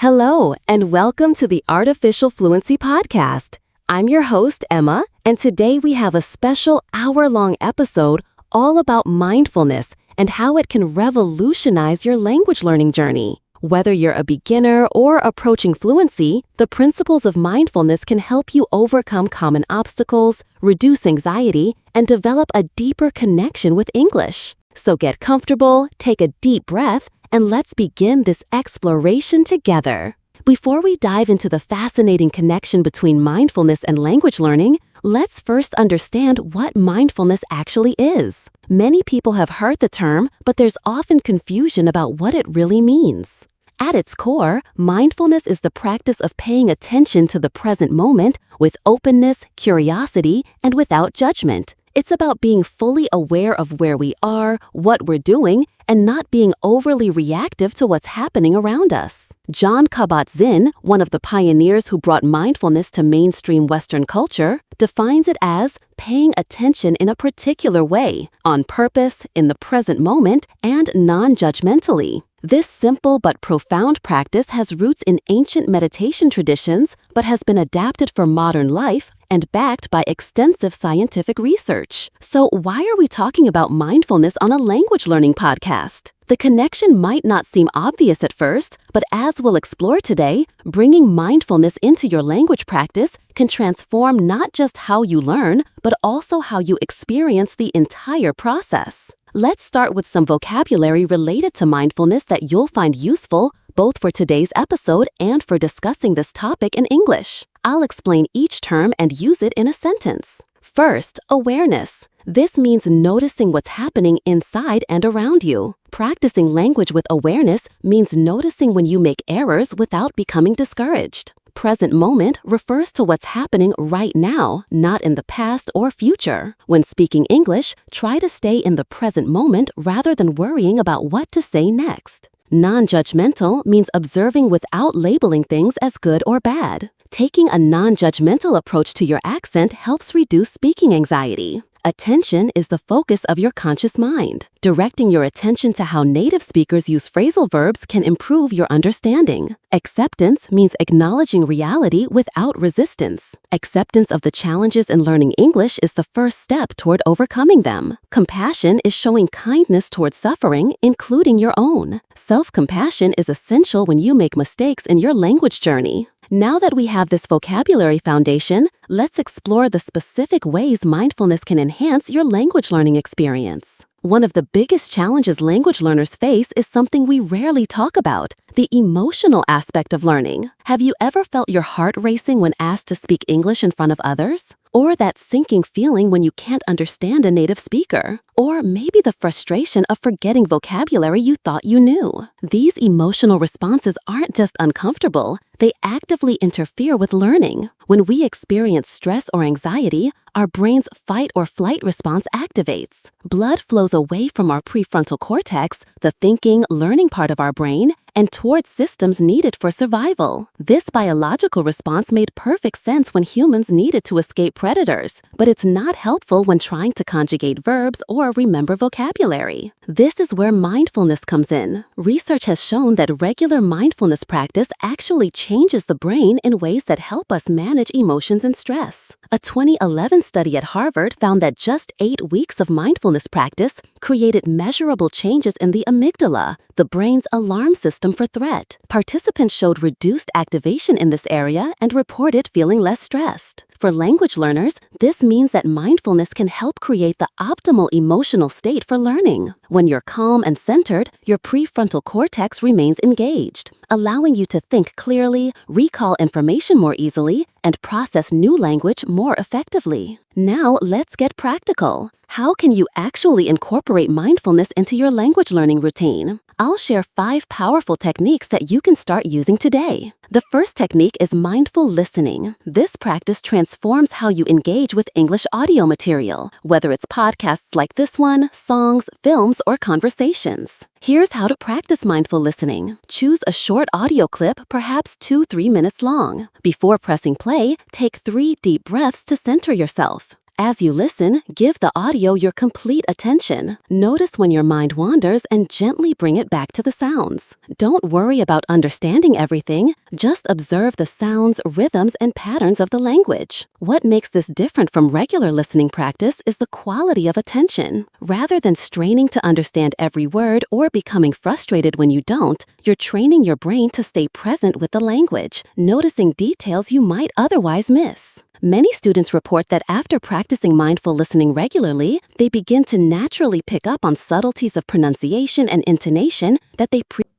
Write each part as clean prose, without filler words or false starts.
Hello, and welcome to the Artificial Fluency Podcast. I'm your host, Emma, and today we have a special hour-long episode all about mindfulness and how it can revolutionize your language learning journey. Whether you're a beginner or approaching fluency, the principles of mindfulness can help you overcome common obstacles, reduce anxiety, and develop a deeper connection with English. So get comfortable, take a deep breath, and let's begin this exploration together. Before we dive into the fascinating connection between mindfulness and language learning, let's first understand what mindfulness actually is. Many people have heard the term, but there's often confusion about what it really means. At its core, mindfulness is the practice of paying attention to the present moment with openness, curiosity, and without judgment. It's about being fully aware of where we are, what we're doing, and not being overly reactive to what's happening around us. Jon Kabat-Zinn, one of the pioneers who brought mindfulness to mainstream Western culture, defines it as paying attention in a particular way, on purpose, in the present moment, and non-judgmentally. This simple but profound practice has roots in ancient meditation traditions, but has been adapted for modern life and backed by extensive scientific research. So why are we talking about mindfulness on a language learning podcast? The connection might not seem obvious at first, but as we'll explore today, bringing mindfulness into your language practice can transform not just how you learn, but also how you experience the entire process. Let's start with some vocabulary related to mindfulness that you'll find useful both for today's episode and for discussing this topic in English. I'll explain each term and use it in a sentence. First, awareness. This means noticing what's happening inside and around you. Practicing language with awareness means noticing when you make errors without becoming discouraged. Present moment refers to what's happening right now, not in the past or future. When speaking English, try to stay in the present moment rather than worrying about what to say next. Non-judgmental means observing without labeling things as good or bad. Taking a non-judgmental approach to your accent helps reduce speaking anxiety. Attention is the focus of your conscious mind. Directing your attention to how native speakers use phrasal verbs can improve your understanding. Acceptance means acknowledging reality without resistance. Acceptance of the challenges in learning English is the first step toward overcoming them. Compassion is showing kindness toward suffering, including your own. Self-compassion is essential when you make mistakes in your language journey. Now that we have this vocabulary foundation, let's explore the specific ways mindfulness can enhance your language learning experience. One of the biggest challenges language learners face is something we rarely talk about, the emotional aspect of learning. Have you ever felt your heart racing when asked to speak English in front of others? Or that sinking feeling when you can't understand a native speaker? Or maybe the frustration of forgetting vocabulary you thought you knew? These emotional responses aren't just uncomfortable, they actively interfere with learning. When we experience stress or anxiety, our brain's fight or flight response activates. Blood flows away from our prefrontal cortex, the thinking, learning part of our brain, and towards systems needed for survival. This biological response made perfect sense when humans needed to escape predators, but it's not helpful when trying to conjugate verbs or remember vocabulary. This is where mindfulness comes in. Research has shown that regular mindfulness practice actually changes the brain in ways that help us manage emotions and stress. A 2011 study at Harvard found that just 8 weeks of mindfulness practice created measurable changes in the amygdala, the brain's alarm system for threat. Participants showed reduced activation in this area and reported feeling less stressed. For language learners, this means that mindfulness can help create the optimal emotional state for learning. When you're calm and centered, your prefrontal cortex remains engaged, allowing you to think clearly, recall information more easily, and process new language more effectively. Now, let's get practical. How can you actually incorporate mindfulness into your language learning routine? I'll share 5 powerful techniques that you can start using today. The first technique is mindful listening. This practice transforms how you engage with English audio material, whether it's podcasts like this one, songs, films, or conversations. Here's how to practice mindful listening. Choose a short audio clip, perhaps 2-3 minutes long. Before pressing play, take 3 deep breaths to center yourself. As you listen, give the audio your complete attention. Notice when your mind wanders and gently bring it back to the sounds. Don't worry about understanding everything. Just observe the sounds, rhythms, and patterns of the language. What makes this different from regular listening practice is the quality of attention. Rather than straining to understand every word or becoming frustrated when you don't, you're training your brain to stay present with the language, noticing details you might otherwise miss. Many students report that after practicing mindful listening regularly, they begin to naturally pick up on subtleties of pronunciation and intonation that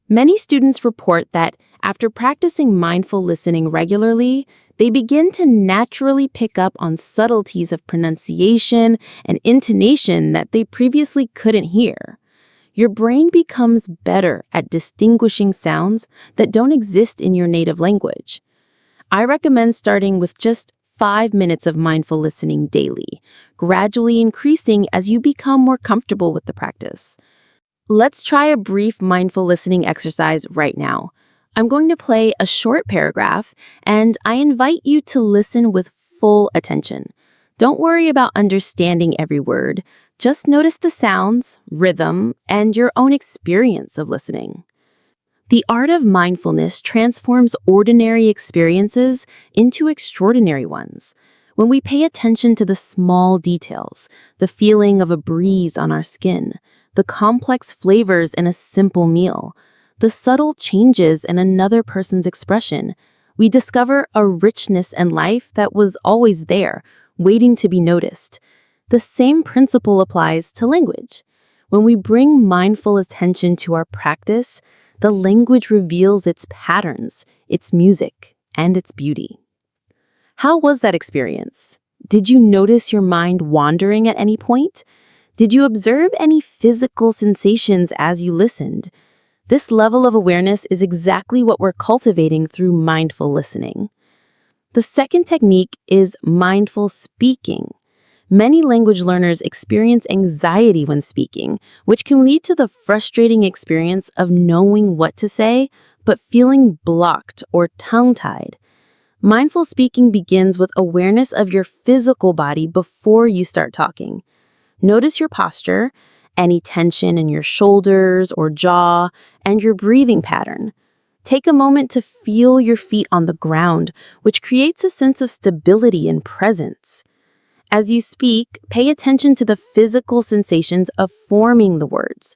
Many students report that after practicing mindful listening regularly, they begin to naturally pick up on subtleties of pronunciation and intonation that they previously couldn't hear. Your brain becomes better at distinguishing sounds that don't exist in your native language. I recommend starting with just 5 minutes of mindful listening daily, gradually increasing as you become more comfortable with the practice. Let's try a brief mindful listening exercise right now. I'm going to play a short paragraph, and I invite you to listen with full attention. Don't worry about understanding every word. Just notice the sounds, rhythm, and your own experience of listening. The art of mindfulness transforms ordinary experiences into extraordinary ones. When we pay attention to the small details, the feeling of a breeze on our skin, the complex flavors in a simple meal, the subtle changes in another person's expression, we discover a richness in life that was always there, waiting to be noticed. The same principle applies to language. When we bring mindful attention to our practice, the language reveals its patterns, its music, and its beauty. How was that experience? Did you notice your mind wandering at any point? Did you observe any physical sensations as you listened? This level of awareness is exactly what we're cultivating through mindful listening. The second technique is mindful speaking. Many language learners experience anxiety when speaking, which can lead to the frustrating experience of knowing what to say, but feeling blocked or tongue-tied. Mindful speaking begins with awareness of your physical body before you start talking. Notice your posture, any tension in your shoulders or jaw, and your breathing pattern. Take a moment to feel your feet on the ground, which creates a sense of stability and presence. As you speak, pay attention to the physical sensations of forming the words.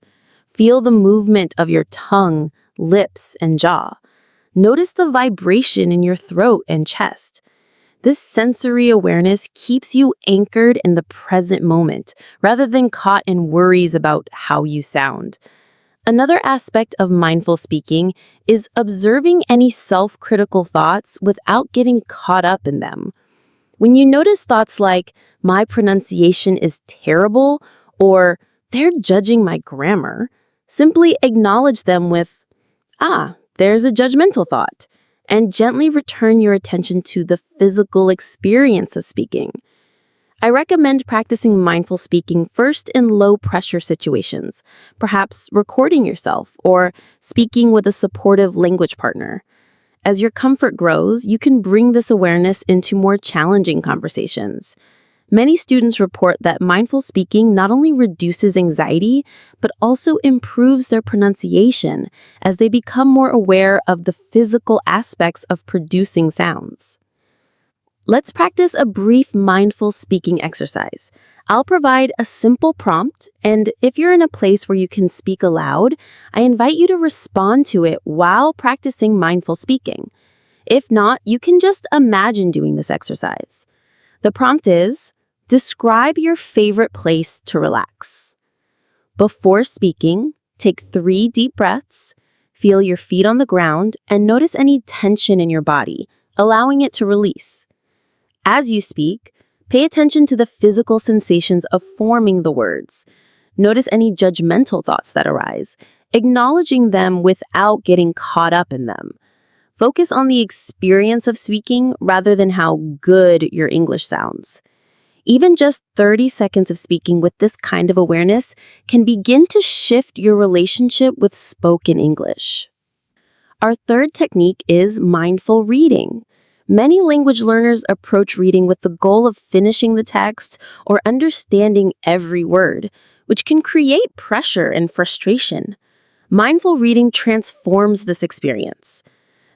Feel the movement of your tongue, lips, and jaw. Notice the vibration in your throat and chest. This sensory awareness keeps you anchored in the present moment, rather than caught in worries about how you sound. Another aspect of mindful speaking is observing any self-critical thoughts without getting caught up in them. When you notice thoughts like, "My pronunciation is terrible," or "They're judging my grammar," simply acknowledge them with, there's a judgmental thought, and gently return your attention to the physical experience of speaking. I recommend practicing mindful speaking first in low-pressure situations, perhaps recording yourself or speaking with a supportive language partner. As your comfort grows, you can bring this awareness into more challenging conversations. Many students report that mindful speaking not only reduces anxiety, but also improves their pronunciation as they become more aware of the physical aspects of producing sounds. Let's practice a brief mindful speaking exercise. I'll provide a simple prompt, and if you're in a place where you can speak aloud, I invite you to respond to it while practicing mindful speaking. If not, you can just imagine doing this exercise. The prompt is, describe your favorite place to relax. Before speaking, take 3 deep breaths, feel your feet on the ground, and notice any tension in your body, allowing it to release. As you speak, pay attention to the physical sensations of forming the words. Notice any judgmental thoughts that arise, acknowledging them without getting caught up in them. Focus on the experience of speaking rather than how good your English sounds. Even just 30 seconds of speaking with this kind of awareness can begin to shift your relationship with spoken English. Our third technique is mindful reading. Many language learners approach reading with the goal of finishing the text or understanding every word, which can create pressure and frustration. Mindful reading transforms this experience.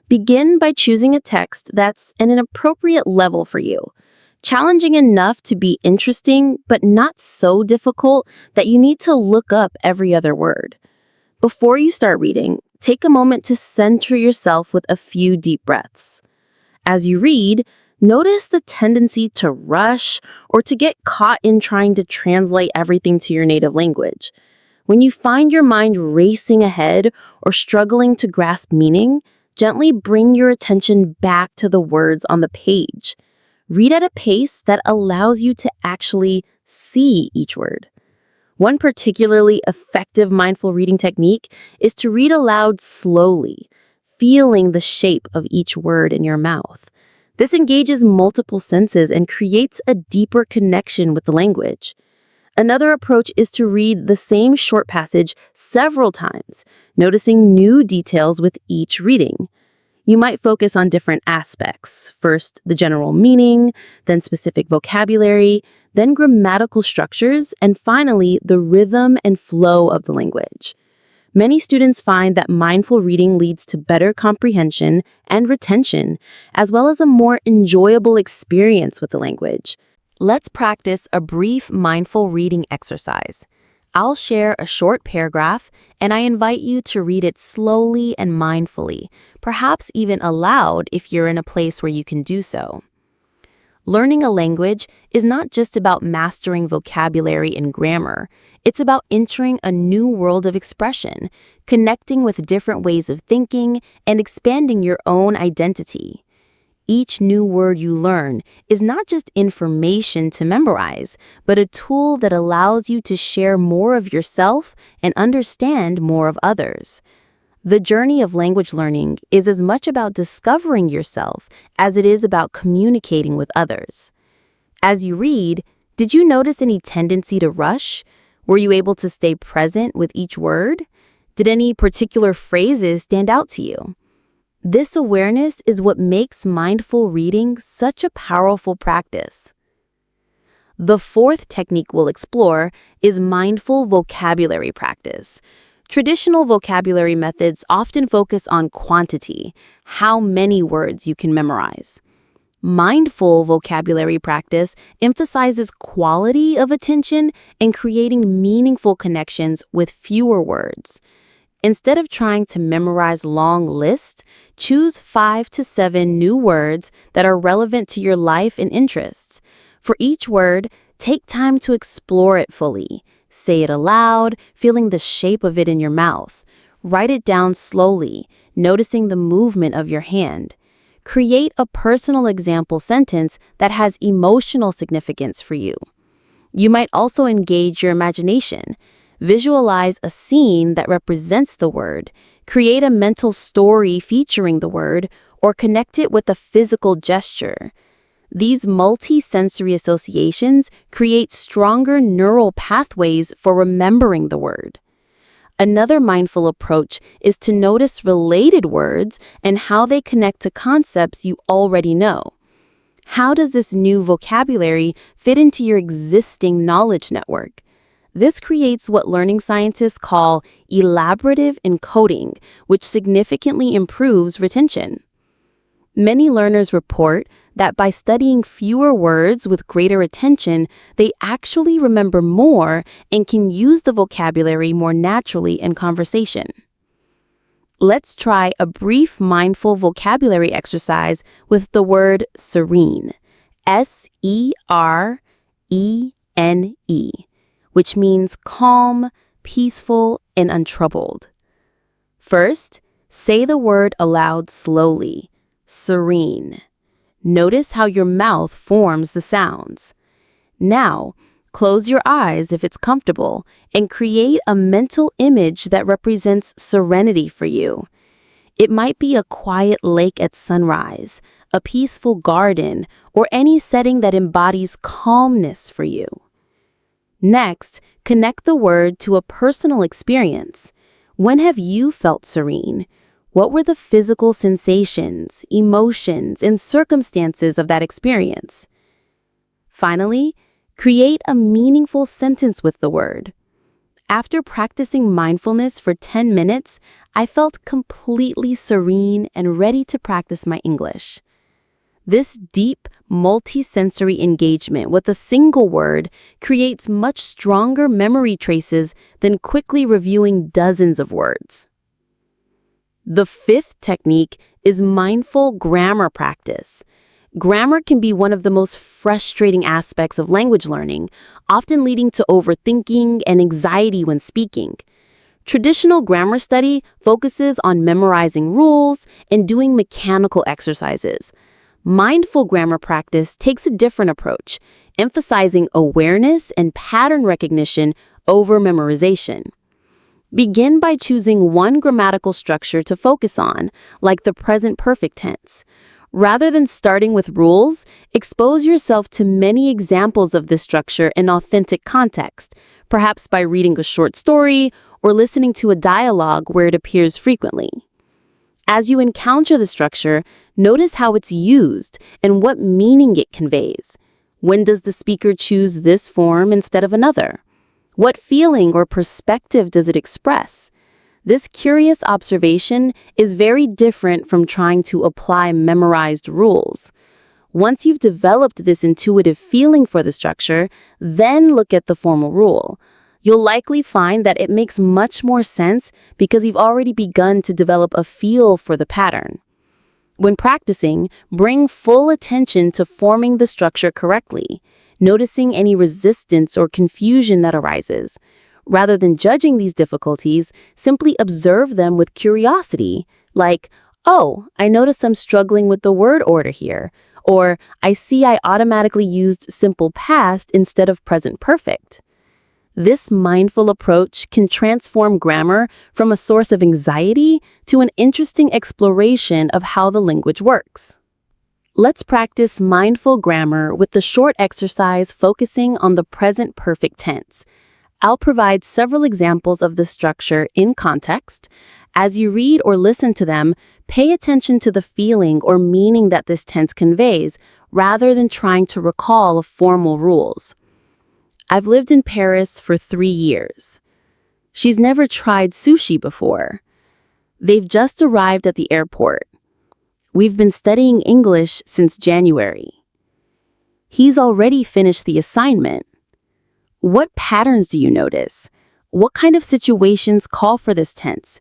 Begin by choosing a text that's at an appropriate level for you, challenging enough to be interesting, but not so difficult that you need to look up every other word. Before you start reading, take a moment to center yourself with a few deep breaths. As you read, notice the tendency to rush or to get caught in trying to translate everything to your native language. When you find your mind racing ahead or struggling to grasp meaning, gently bring your attention back to the words on the page. Read at a pace that allows you to actually see each word. One particularly effective mindful reading technique is to read aloud slowly, feeling the shape of each word in your mouth. This engages multiple senses and creates a deeper connection with the language. Another approach is to read the same short passage several times, noticing new details with each reading. You might focus on different aspects. First, the general meaning, then specific vocabulary, then grammatical structures, and finally, the rhythm and flow of the language. Many students find that mindful reading leads to better comprehension and retention, as well as a more enjoyable experience with the language. Let's practice a brief mindful reading exercise. I'll share a short paragraph, and I invite you to read it slowly and mindfully, perhaps even aloud if you're in a place where you can do so. Learning a language is not just about mastering vocabulary and grammar. It's about entering a new world of expression, connecting with different ways of thinking, and expanding your own identity. Each new word you learn is not just information to memorize, but a tool that allows you to share more of yourself and understand more of others. The journey of language learning is as much about discovering yourself as it is about communicating with others. As you read, did you notice any tendency to rush? Were you able to stay present with each word? Did any particular phrases stand out to you? This awareness is what makes mindful reading such a powerful practice. The fourth technique we'll explore is mindful vocabulary practice. Traditional vocabulary methods often focus on quantity, how many words you can memorize. Mindful vocabulary practice emphasizes quality of attention and creating meaningful connections with fewer words. Instead of trying to memorize long lists, choose 5 to 7 new words that are relevant to your life and interests. For each word, take time to explore it fully. Say it aloud, feeling the shape of it in your mouth. Write it down slowly, noticing the movement of your hand. Create a personal example sentence that has emotional significance for you. You might also engage your imagination. Visualize a scene that represents the word, create a mental story featuring the word, or connect it with a physical gesture. These multi-sensory associations create stronger neural pathways for remembering the word. Another mindful approach is to notice related words and how they connect to concepts you already know. How does this new vocabulary fit into your existing knowledge network? This creates what learning scientists call elaborative encoding, which significantly improves retention. Many learners report that by studying fewer words with greater attention, they actually remember more and can use the vocabulary more naturally in conversation. Let's try a brief mindful vocabulary exercise with the word serene, S-E-R-E-N-E. which means calm, peaceful, and untroubled. First, say the word aloud slowly, serene. Notice how your mouth forms the sounds. Now, close your eyes if it's comfortable and create a mental image that represents serenity for you. It might be a quiet lake at sunrise, a peaceful garden, or any setting that embodies calmness for you. Next, connect the word to a personal experience. When have you felt serene? What were the physical sensations, emotions, and circumstances of that experience? Finally, create a meaningful sentence with the word. After practicing mindfulness for 10 minutes, I felt completely serene and ready to practice my English. This deep, multi-sensory engagement with a single word creates much stronger memory traces than quickly reviewing dozens of words. The fifth technique is mindful grammar practice. Grammar can be one of the most frustrating aspects of language learning, often leading to overthinking and anxiety when speaking. Traditional grammar study focuses on memorizing rules and doing mechanical exercises. Mindful grammar practice takes a different approach, emphasizing awareness and pattern recognition over memorization. Begin by choosing one grammatical structure to focus on, like the present perfect tense. Rather than starting with rules, expose yourself to many examples of this structure in authentic context, perhaps by reading a short story or listening to a dialogue where it appears frequently. As you encounter the structure, notice how it's used and what meaning it conveys. When does the speaker choose this form instead of another? What feeling or perspective does it express? This curious observation is very different from trying to apply memorized rules. Once you've developed this intuitive feeling for the structure, then look at the formal rule. You'll likely find that it makes much more sense because you've already begun to develop a feel for the pattern. When practicing, bring full attention to forming the structure correctly, noticing any resistance or confusion that arises. Rather than judging these difficulties, simply observe them with curiosity, like, oh, I notice I'm struggling with the word order here, or I see I automatically used simple past instead of present perfect. This mindful approach can transform grammar from a source of anxiety to an interesting exploration of how the language works. Let's practice mindful grammar with the short exercise focusing on the present perfect tense. I'll provide several examples of the structure in context. As you read or listen to them, pay attention to the feeling or meaning that this tense conveys, rather than trying to recall formal rules. I've lived in Paris for 3 years. She's never tried sushi before. They've just arrived at the airport. We've been studying English since January. He's already finished the assignment. What patterns do you notice? What kind of situations call for this tense?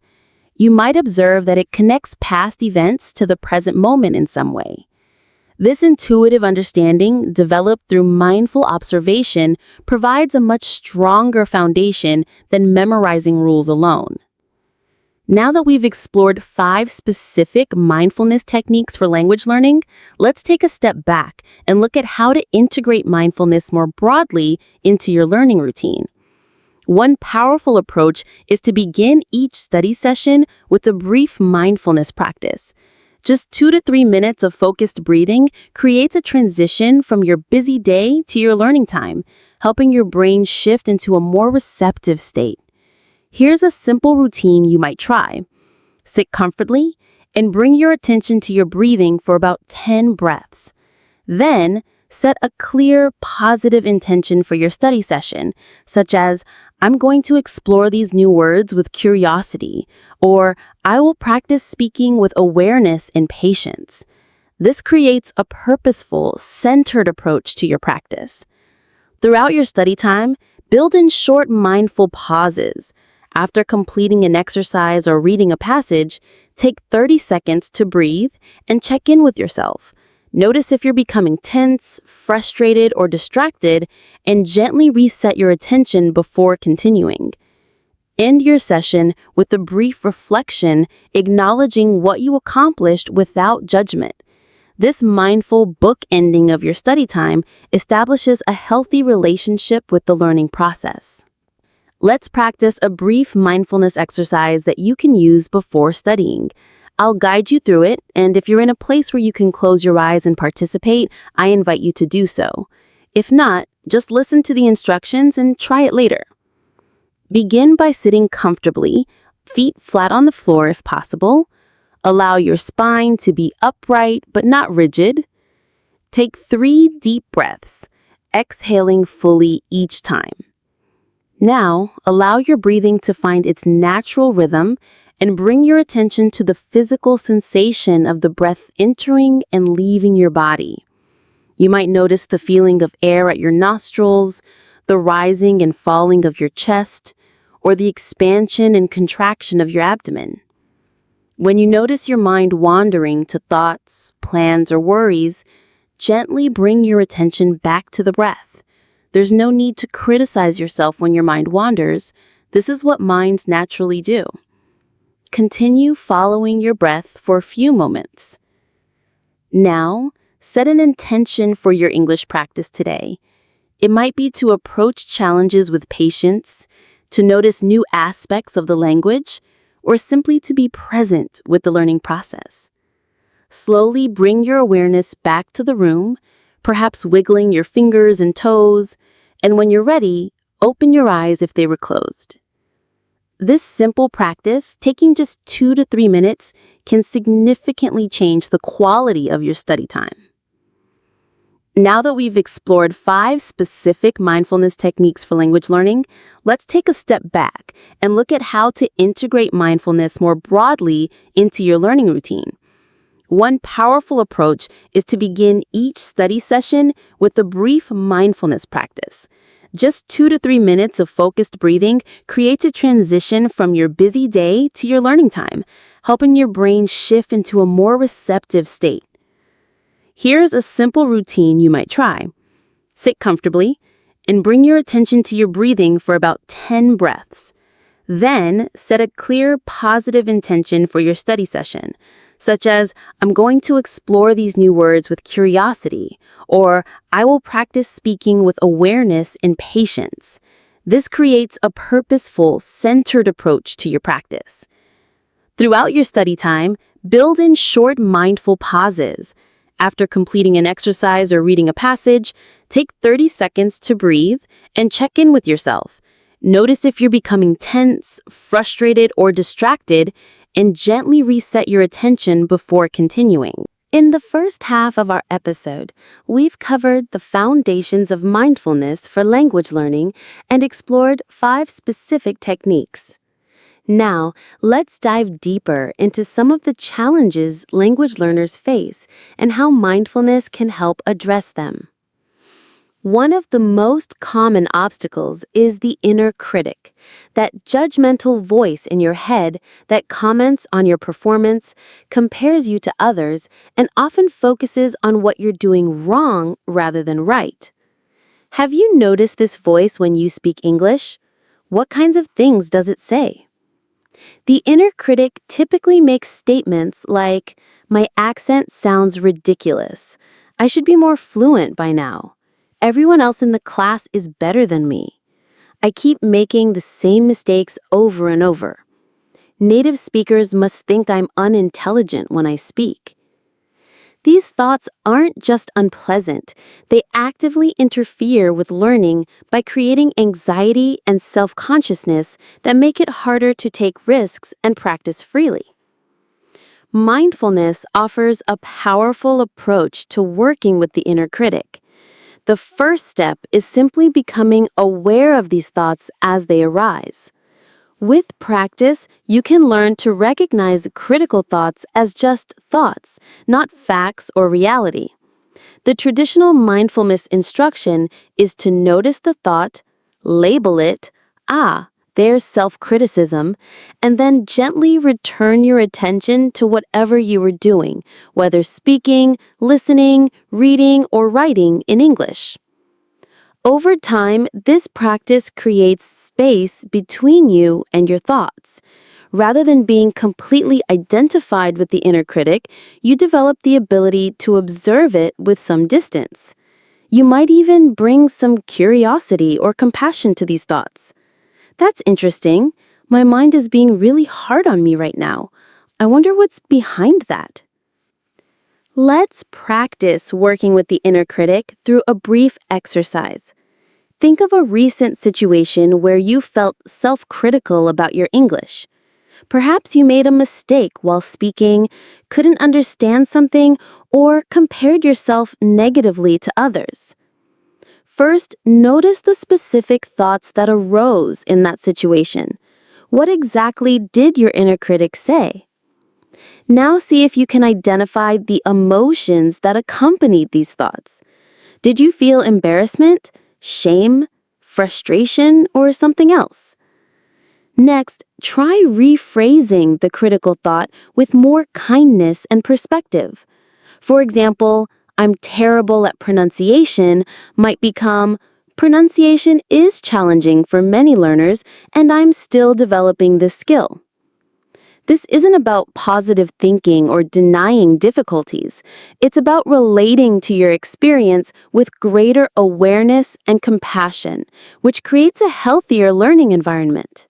You might observe that it connects past events to the present moment in some way. This intuitive understanding, developed through mindful observation, provides a much stronger foundation than memorizing rules alone. Now that we've explored 5 specific mindfulness techniques for language learning, let's take a step back and look at how to integrate mindfulness more broadly into your learning routine. One powerful approach is to begin each study session with a brief mindfulness practice. Just 2 to 3 minutes of focused breathing creates a transition from your busy day to your learning time, helping your brain shift into a more receptive state. Here's a simple routine you might try. Sit comfortably and bring your attention to your breathing for about 10 breaths. Then, set a clear, positive intention for your study session, such as, I'm going to explore these new words with curiosity, or I will practice speaking with awareness and patience. This creates a purposeful, centered approach to your practice. Throughout your study time, build in short, mindful pauses. After completing an exercise or reading a passage, take 30 seconds to breathe and check in with yourself. Notice if you're becoming tense, frustrated, or distracted, and gently reset your attention before continuing. End your session with a brief reflection, acknowledging what you accomplished without judgment. This mindful bookending of your study time establishes a healthy relationship with the learning process. Let's practice a brief mindfulness exercise that you can use before studying. I'll guide you through it, and if you're in a place where you can close your eyes and participate, I invite you to do so. If not, just listen to the instructions and try it later. Begin by sitting comfortably, feet flat on the floor if possible. Allow your spine to be upright but not rigid. Take 3 deep breaths, exhaling fully each time. Now, allow your breathing to find its natural rhythm and bring your attention to the physical sensation of the breath entering and leaving your body. You might notice the feeling of air at your nostrils, the rising and falling of your chest, or the expansion and contraction of your abdomen. When you notice your mind wandering to thoughts, plans, or worries, gently bring your attention back to the breath. There's no need to criticize yourself when your mind wanders. This is what minds naturally do. Continue following your breath for a few moments. Now, set an intention for your English practice today. It might be to approach challenges with patience, to notice new aspects of the language, or simply to be present with the learning process. Slowly bring your awareness back to the room, perhaps wiggling your fingers and toes, and when you're ready, open your eyes if they were closed. This simple practice, taking just 2 to 3 minutes, can significantly change the quality of your study time. Now that we've explored 5 specific mindfulness techniques for language learning, let's take a step back and look at how to integrate mindfulness more broadly into your learning routine. One powerful approach is to begin each study session with a brief mindfulness practice. Just 2 to 3 minutes of focused breathing creates a transition from your busy day to your learning time, helping your brain shift into a more receptive state. Here's a simple routine you might try. Sit comfortably and bring your attention to your breathing for about 10 breaths. Then set a clear, positive intention for your study session, such as, I'm going to explore these new words with curiosity, or I will practice speaking with awareness and patience. This creates a purposeful, centered approach to your practice. Throughout your study time, build in short, mindful pauses. After completing an exercise or reading a passage, take 30 seconds to breathe and check in with yourself. Notice if you're becoming tense, frustrated, or distracted, and gently reset your attention before continuing. In the first half of our episode, we've covered the foundations of mindfulness for language learning and explored 5 specific techniques. Now, let's dive deeper into some of the challenges language learners face and how mindfulness can help address them. One of the most common obstacles is the inner critic, that judgmental voice in your head that comments on your performance, compares you to others, and often focuses on what you're doing wrong rather than right. Have you noticed this voice when you speak English? What kinds of things does it say? The inner critic typically makes statements like, "My accent sounds ridiculous. I should be more fluent by now. Everyone else in the class is better than me. I keep making the same mistakes over and over. Native speakers must think I'm unintelligent when I speak." These thoughts aren't just unpleasant, they actively interfere with learning by creating anxiety and self-consciousness that make it harder to take risks and practice freely. Mindfulness offers a powerful approach to working with the inner critic. The first step is simply becoming aware of these thoughts as they arise. With practice, you can learn to recognize critical thoughts as just thoughts, not facts or reality. The traditional mindfulness instruction is to notice the thought, label it, there's self-criticism, and then gently return your attention to whatever you were doing, whether speaking, listening, reading, or writing in English. Over time, this practice creates space between you and your thoughts. Rather than being completely identified with the inner critic, you develop the ability to observe it with some distance. You might even bring some curiosity or compassion to these thoughts. That's interesting. My mind is being really hard on me right now. I wonder what's behind that. Let's practice working with the inner critic through a brief exercise. Think of a recent situation where you felt self-critical about your English. Perhaps you made a mistake while speaking, couldn't understand something, or compared yourself negatively to others. First, notice the specific thoughts that arose in that situation. What exactly did your inner critic say? Now see if you can identify the emotions that accompanied these thoughts. Did you feel embarrassment, shame, frustration, or something else? Next, try rephrasing the critical thought with more kindness and perspective. For example, I'm terrible at pronunciation might become, pronunciation is challenging for many learners, and I'm still developing this skill. This isn't about positive thinking or denying difficulties. It's about relating to your experience with greater awareness and compassion, which creates a healthier learning environment.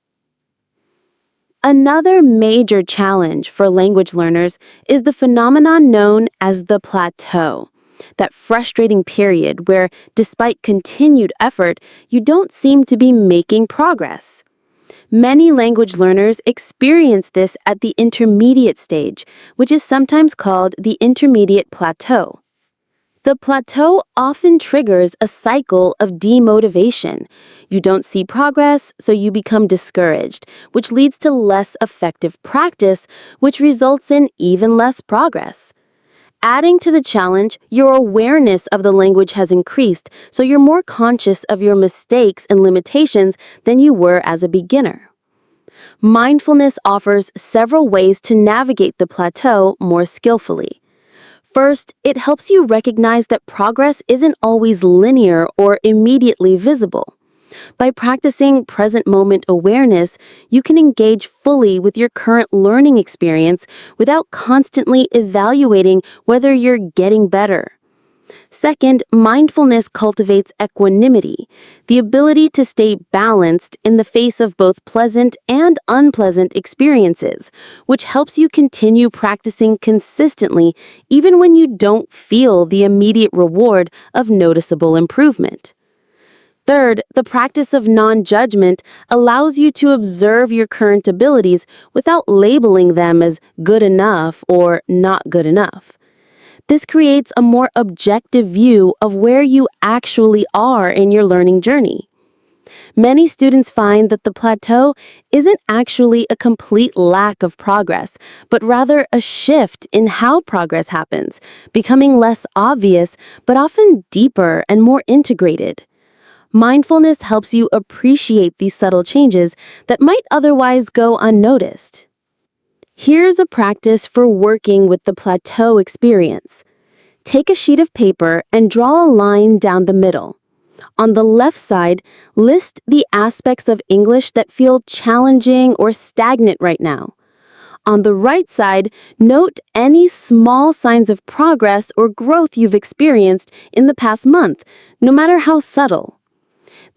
Another major challenge for language learners is the phenomenon known as the plateau, that frustrating period where, despite continued effort, you don't seem to be making progress. Many language learners experience this at the intermediate stage, which is sometimes called the intermediate plateau. The plateau often triggers a cycle of demotivation. You don't see progress, so you become discouraged, which leads to less effective practice, which results in even less progress. Adding to the challenge, your awareness of the language has increased, so you're more conscious of your mistakes and limitations than you were as a beginner. Mindfulness offers several ways to navigate the plateau more skillfully. First, it helps you recognize that progress isn't always linear or immediately visible. By practicing present moment awareness, you can engage fully with your current learning experience without constantly evaluating whether you're getting better. Second, mindfulness cultivates equanimity, the ability to stay balanced in the face of both pleasant and unpleasant experiences, which helps you continue practicing consistently even when you don't feel the immediate reward of noticeable improvement. Third, the practice of non-judgment allows you to observe your current abilities without labeling them as good enough or not good enough. This creates a more objective view of where you actually are in your learning journey. Many students find that the plateau isn't actually a complete lack of progress, but rather a shift in how progress happens, becoming less obvious, but often deeper and more integrated. Mindfulness helps you appreciate these subtle changes that might otherwise go unnoticed. Here's a practice for working with the plateau experience. Take a sheet of paper and draw a line down the middle. On the left side, list the aspects of English that feel challenging or stagnant right now. On the right side, note any small signs of progress or growth you've experienced in the past month, no matter how subtle.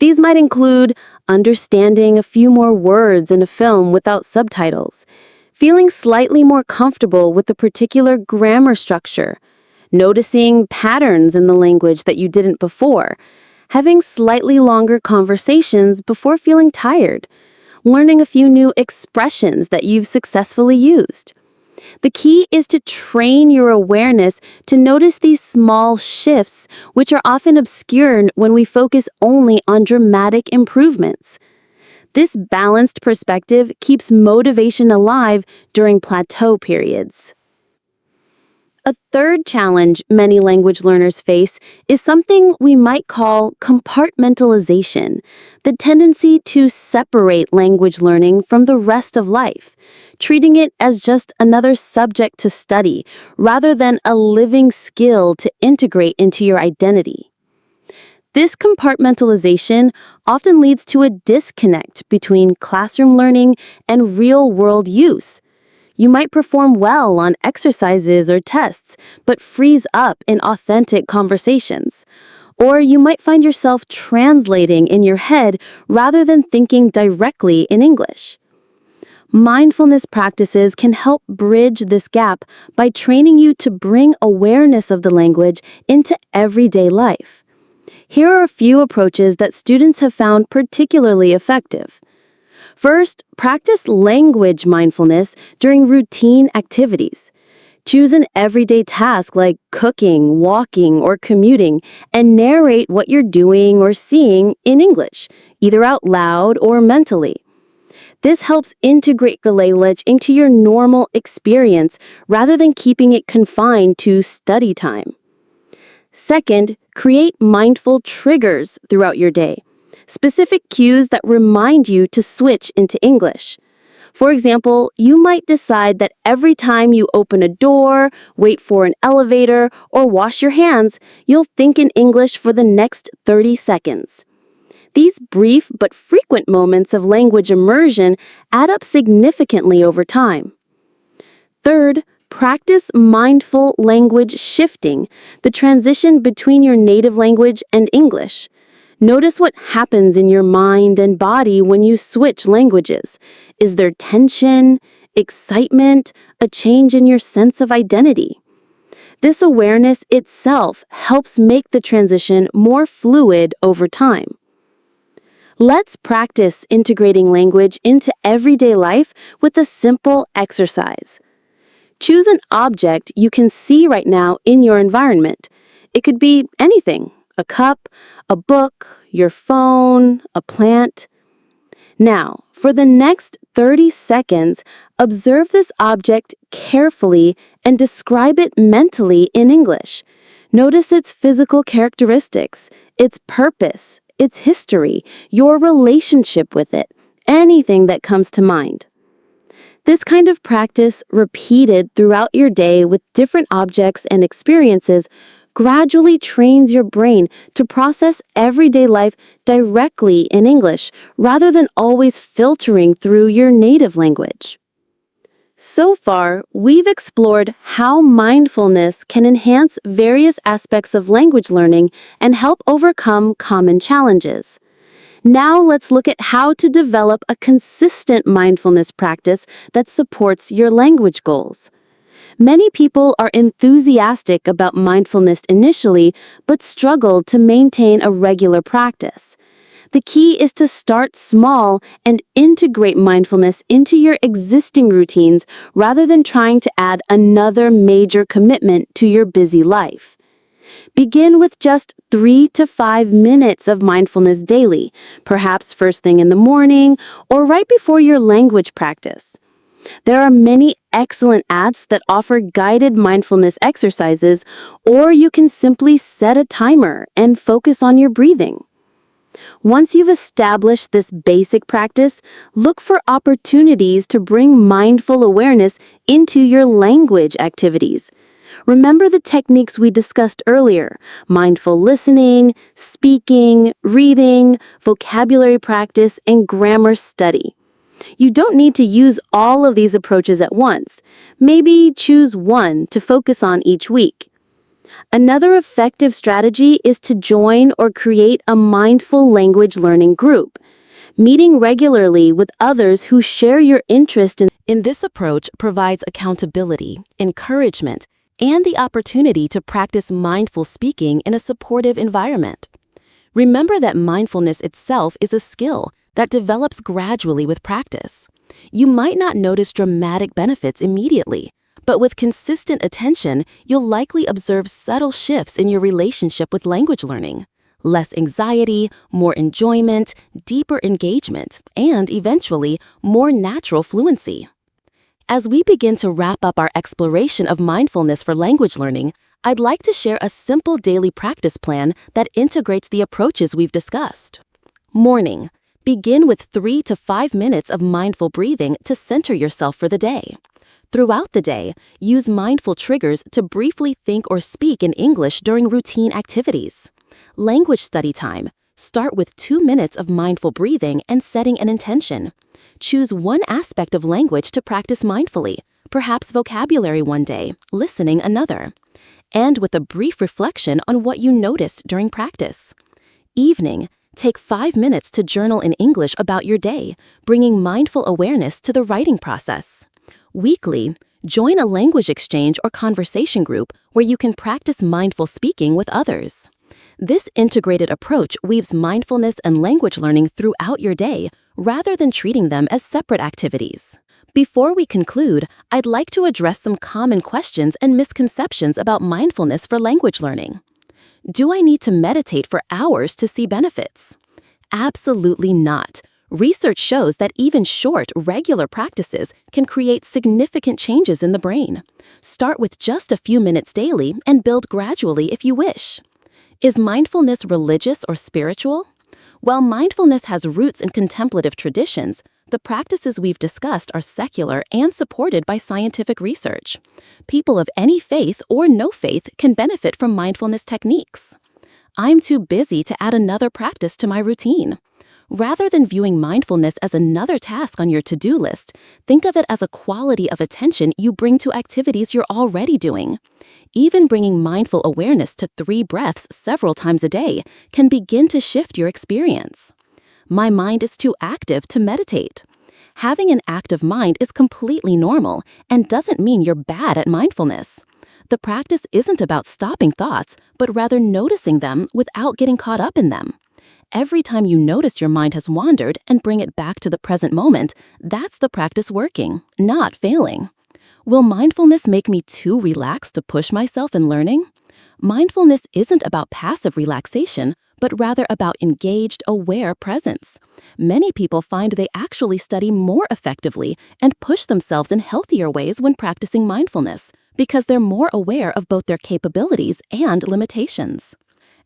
These might include understanding a few more words in a film without subtitles, feeling slightly more comfortable with a particular grammar structure, noticing patterns in the language that you didn't before, having slightly longer conversations before feeling tired, learning a few new expressions that you've successfully used. The key is to train your awareness to notice these small shifts, which are often obscured when we focus only on dramatic improvements. This balanced perspective keeps motivation alive during plateau periods. A third challenge many language learners face is something we might call compartmentalization, the tendency to separate language learning from the rest of life, treating it as just another subject to study rather than a living skill to integrate into your identity. This compartmentalization often leads to a disconnect between classroom learning and real-world use. You might perform well on exercises or tests, but freeze up in authentic conversations. Or you might find yourself translating in your head rather than thinking directly in English. Mindfulness practices can help bridge this gap by training you to bring awareness of the language into everyday life. Here are a few approaches that students have found particularly effective. First, practice language mindfulness during routine activities. Choose an everyday task like cooking, walking, or commuting, and narrate what you're doing or seeing in English, either out loud or mentally. This helps integrate your language into your normal experience rather than keeping it confined to study time. Second, create mindful triggers throughout your day, specific cues that remind you to switch into English. For example, you might decide that every time you open a door, wait for an elevator, or wash your hands, you'll think in English for the next 30 seconds. These brief but frequent moments of language immersion add up significantly over time. Third, practice mindful language shifting, the transition between your native language and English. Notice what happens in your mind and body when you switch languages. Is there tension, excitement, a change in your sense of identity? This awareness itself helps make the transition more fluid over time. Let's practice integrating language into everyday life with a simple exercise. Choose an object you can see right now in your environment. It could be anything: a cup, a book, your phone, a plant. Now, for the next 30 seconds, observe this object carefully and describe it mentally in English. Notice its physical characteristics, its purpose, its history, your relationship with it, anything that comes to mind. This kind of practice, repeated throughout your day with different objects and experiences, gradually trains your brain to process everyday life directly in English rather than always filtering through your native language. So far, we've explored how mindfulness can enhance various aspects of language learning and help overcome common challenges. Now let's look at how to develop a consistent mindfulness practice that supports your language goals. Many people are enthusiastic about mindfulness initially, but struggle to maintain a regular practice. The key is to start small and integrate mindfulness into your existing routines rather than trying to add another major commitment to your busy life. Begin with just 3 to 5 minutes of mindfulness daily, perhaps first thing in the morning or right before your language practice. There are many excellent apps that offer guided mindfulness exercises, or you can simply set a timer and focus on your breathing. Once you've established this basic practice, look for opportunities to bring mindful awareness into your language activities. Remember the techniques we discussed earlier: mindful listening, speaking, reading, vocabulary practice, and grammar study. You don't need to use all of these approaches at once. Maybe choose one to focus on each week. Another effective strategy is to join or create a mindful language learning group. Meeting regularly with others who share your interest in this approach provides accountability, encouragement, and the opportunity to practice mindful speaking in a supportive environment. Remember that mindfulness itself is a skill that develops gradually with practice. You might not notice dramatic benefits immediately, but with consistent attention, you'll likely observe subtle shifts in your relationship with language learning. Less anxiety, more enjoyment, deeper engagement, and eventually, more natural fluency. As we begin to wrap up our exploration of mindfulness for language learning, I'd like to share a simple daily practice plan that integrates the approaches we've discussed. Morning. Begin with 3 to 5 minutes of mindful breathing to center yourself for the day. Throughout the day, use mindful triggers to briefly think or speak in English during routine activities. Language study time. Start with 2 minutes of mindful breathing and setting an intention. Choose one aspect of language to practice mindfully, perhaps vocabulary one day, listening another. And with a brief reflection on what you noticed during practice. Evening. Take 5 minutes to journal in English about your day, bringing mindful awareness to the writing process. Weekly, join a language exchange or conversation group where you can practice mindful speaking with others. This integrated approach weaves mindfulness and language learning throughout your day, rather than treating them as separate activities. Before we conclude, I'd like to address some common questions and misconceptions about mindfulness for language learning. Do I need to meditate for hours to see benefits? Absolutely not. Research shows that even short, regular practices can create significant changes in the brain. Start with just a few minutes daily and build gradually if you wish. Is mindfulness religious or spiritual? While mindfulness has roots in contemplative traditions, the practices we've discussed are secular and supported by scientific research. People of any faith or no faith can benefit from mindfulness techniques. I'm too busy to add another practice to my routine. Rather than viewing mindfulness as another task on your to-do list, think of it as a quality of attention you bring to activities you're already doing. Even bringing mindful awareness to 3 breaths several times a day can begin to shift your experience. My mind is too active to meditate. Having an active mind is completely normal and doesn't mean you're bad at mindfulness. The practice isn't about stopping thoughts, but rather noticing them without getting caught up in them. Every time you notice your mind has wandered and bring it back to the present moment, that's the practice working, not failing. Will mindfulness make me too relaxed to push myself in learning? Mindfulness isn't about passive relaxation, but rather about engaged, aware presence. Many people find they actually study more effectively and push themselves in healthier ways when practicing mindfulness, because they're more aware of both their capabilities and limitations.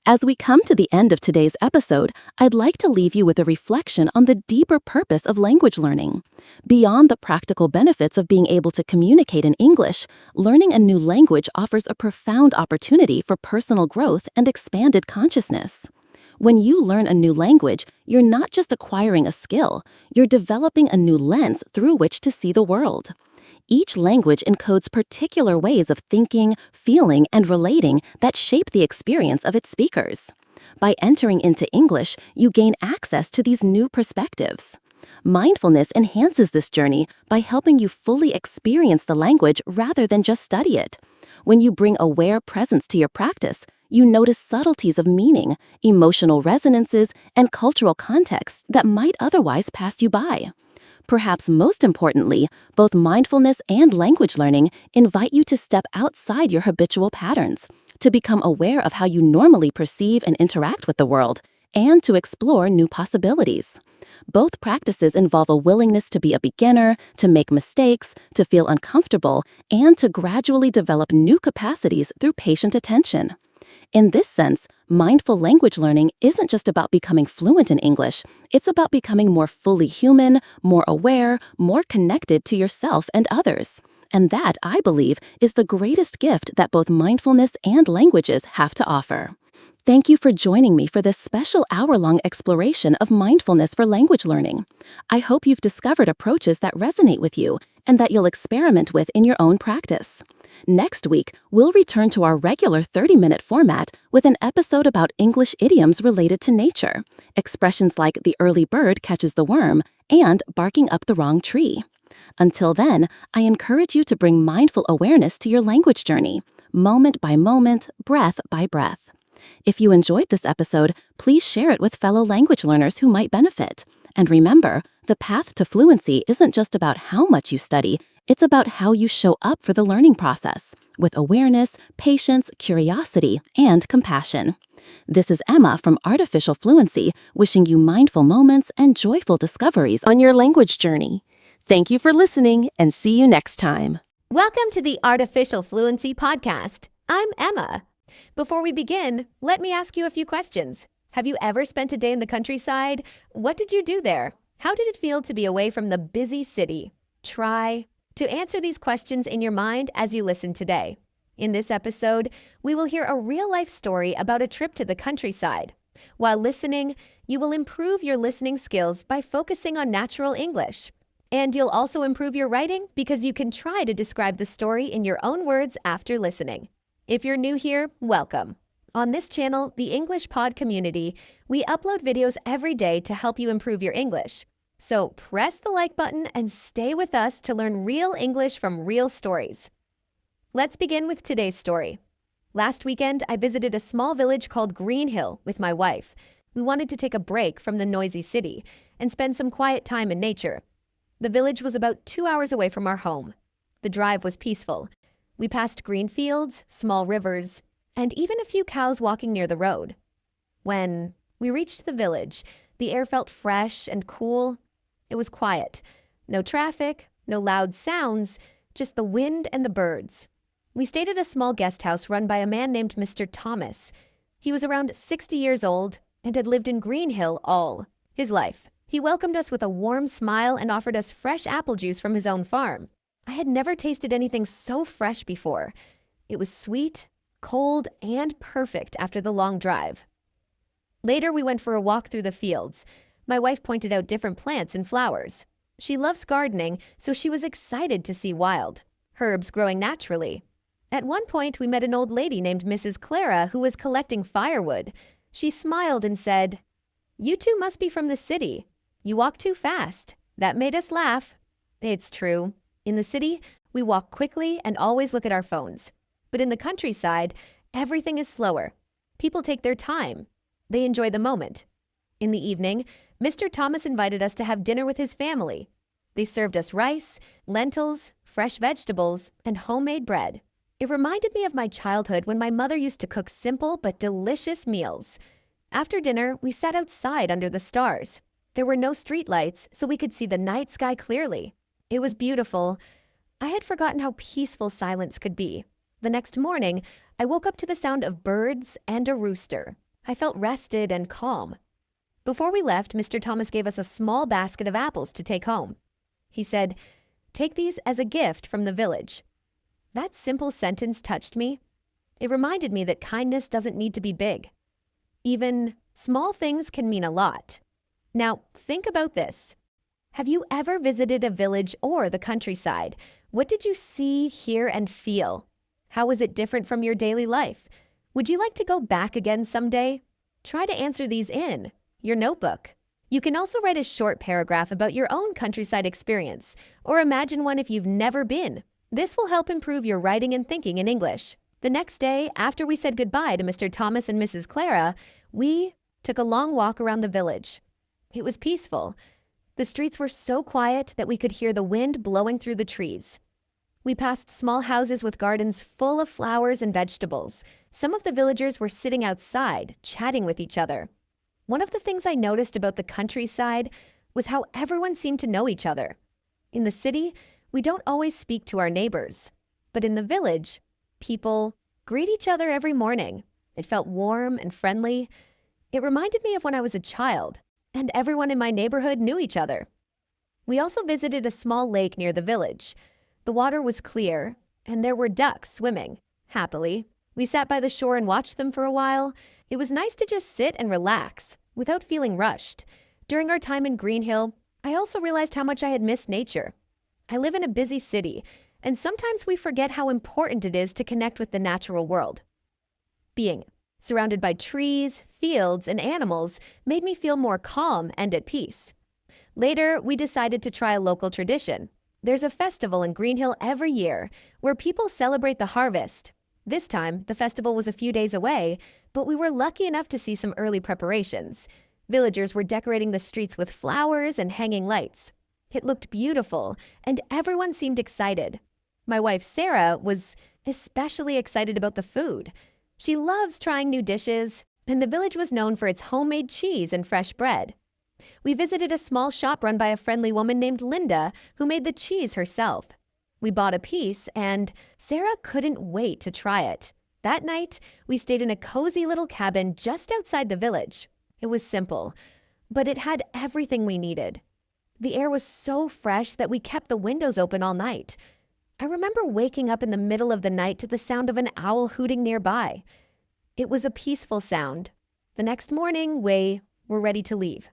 As we come to the end of today's episode, I'd like to leave you with a reflection on the deeper purpose of language learning. Beyond the practical benefits of being able to communicate in English, learning a new language offers a profound opportunity for personal growth and expanded consciousness. When you learn a new language, you're not just acquiring a skill, you're developing a new lens through which to see the world. Each language encodes particular ways of thinking, feeling, and relating that shape the experience of its speakers. By entering into English, you gain access to these new perspectives. Mindfulness enhances this journey by helping you fully experience the language rather than just study it. When you bring aware presence to your practice, you notice subtleties of meaning, emotional resonances, and cultural contexts that might otherwise pass you by. Perhaps most importantly, both mindfulness and language learning invite you to step outside your habitual patterns, to become aware of how you normally perceive and interact with the world, and to explore new possibilities. Both practices involve a willingness to be a beginner, to make mistakes, to feel uncomfortable, and to gradually develop new capacities through patient attention. In this sense, mindful language learning isn't just about becoming fluent in English, it's about becoming more fully human, more aware, more connected to yourself and others. And that, I believe, is the greatest gift that both mindfulness and languages have to offer. Thank you for joining me for this special hour-long exploration of mindfulness for language learning. I hope you've discovered approaches that resonate with you and that you'll experiment with in your own practice. Next week, we'll return to our regular 30-minute format with an episode about English idioms related to nature, expressions like the early bird catches the worm and barking up the wrong tree. Until then, I encourage you to bring mindful awareness to your language journey, moment by moment, breath by breath. If you enjoyed this episode, please share it with fellow language learners who might benefit. And remember, the path to fluency isn't just about how much you study, it's about how you show up for the learning process, with awareness, patience, curiosity, and compassion. This is Emma from Artificial Fluency, wishing you mindful moments and joyful discoveries on your language journey. Thank you for listening, and see you next time. Welcome to the Artificial Fluency Podcast. I'm Emma. Before we begin, let me ask you a few questions. Have you ever spent a day in the countryside? What did you do there? How did it feel to be away from the busy city? Try to answer these questions in your mind as you listen today. In this episode, we will hear a real-life story about a trip to the countryside. While listening, you will improve your listening skills by focusing on natural English. And you'll also improve your writing because you can try to describe the story in your own words after listening. If you're new here, welcome. On this channel, the English Pod community, we upload videos every day to help you improve your English. So press the like button and stay with us to learn real English from real stories. Let's begin with today's story. Last weekend, I visited a small village called Green Hill with my wife. We wanted to take a break from the noisy city and spend some quiet time in nature. The village was about 2 hours away from our home. The drive was peaceful. We passed green fields, small rivers, and even a few cows walking near the road. When we reached the village, the air felt fresh and cool. It was quiet. No traffic, no loud sounds, just the wind and the birds. We stayed at a small guest house run by a man named Mr. Thomas. He was around 60 years old and had lived in Green Hill all his life. He welcomed us with a warm smile and offered us fresh apple juice from his own farm. I had never tasted anything so fresh before. It was sweet, cold, and perfect after the long drive. Later, we went for a walk through the fields. My wife pointed out different plants and flowers. She loves gardening, so she was excited to see wild herbs growing naturally. At one point, we met an old lady named Mrs. Clara who was collecting firewood. She smiled and said, "You two must be from the city. You walk too fast." That made us laugh. It's true. In the city, we walk quickly and always look at our phones. But in the countryside, everything is slower. People take their time. They enjoy the moment. In the evening, Mr. Thomas invited us to have dinner with his family. They served us rice, lentils, fresh vegetables, and homemade bread. It reminded me of my childhood when my mother used to cook simple but delicious meals. After dinner, we sat outside under the stars. There were no streetlights, so we could see the night sky clearly. It was beautiful. I had forgotten how peaceful silence could be. The next morning, I woke up to the sound of birds and a rooster. I felt rested and calm. Before we left, Mr. Thomas gave us a small basket of apples to take home. He said, "Take these as a gift from the village." That simple sentence touched me. It reminded me that kindness doesn't need to be big. Even small things can mean a lot. Now, think about this. Have you ever visited a village or the countryside? What did you see, hear, and feel? How was it different from your daily life? Would you like to go back again someday? Try to answer these in your notebook. You can also write a short paragraph about your own countryside experience, or imagine one if you've never been. This will help improve your writing and thinking in English. The next day, after we said goodbye to Mr. Thomas and Mrs. Clara, we took a long walk around the village. It was peaceful. The streets were so quiet that we could hear the wind blowing through the trees. We passed small houses with gardens full of flowers and vegetables. Some of the villagers were sitting outside, chatting with each other. One of the things I noticed about the countryside was how everyone seemed to know each other. In the city, we don't always speak to our neighbors. But in the village, people greet each other every morning. It felt warm and friendly. It reminded me of when I was a child, and everyone in my neighborhood knew each other. We also visited a small lake near the village. The water was clear, and there were ducks swimming happily. We sat by the shore and watched them for a while. It was nice to just sit and relax without feeling rushed. During our time in Green Hill, I also realized how much I had missed nature. I live in a busy city, and sometimes we forget how important it is to connect with the natural world. Being surrounded by trees, fields, and animals made me feel more calm and at peace. Later, we decided to try a local tradition. There's a festival in Green Hill every year where people celebrate the harvest. This time, the festival was a few days away, but we were lucky enough to see some early preparations. Villagers were decorating the streets with flowers and hanging lights. It looked beautiful, and everyone seemed excited. My wife, Sarah, was especially excited about the food. She loves trying new dishes, and the village was known for its homemade cheese and fresh bread. We visited a small shop run by a friendly woman named Linda, who made the cheese herself. We bought a piece, and Sarah couldn't wait to try it. That night, we stayed in a cozy little cabin just outside the village. It was simple, but it had everything we needed. The air was so fresh that we kept the windows open all night. I remember waking up in the middle of the night to the sound of an owl hooting nearby. It was a peaceful sound. The next morning, we were ready to leave.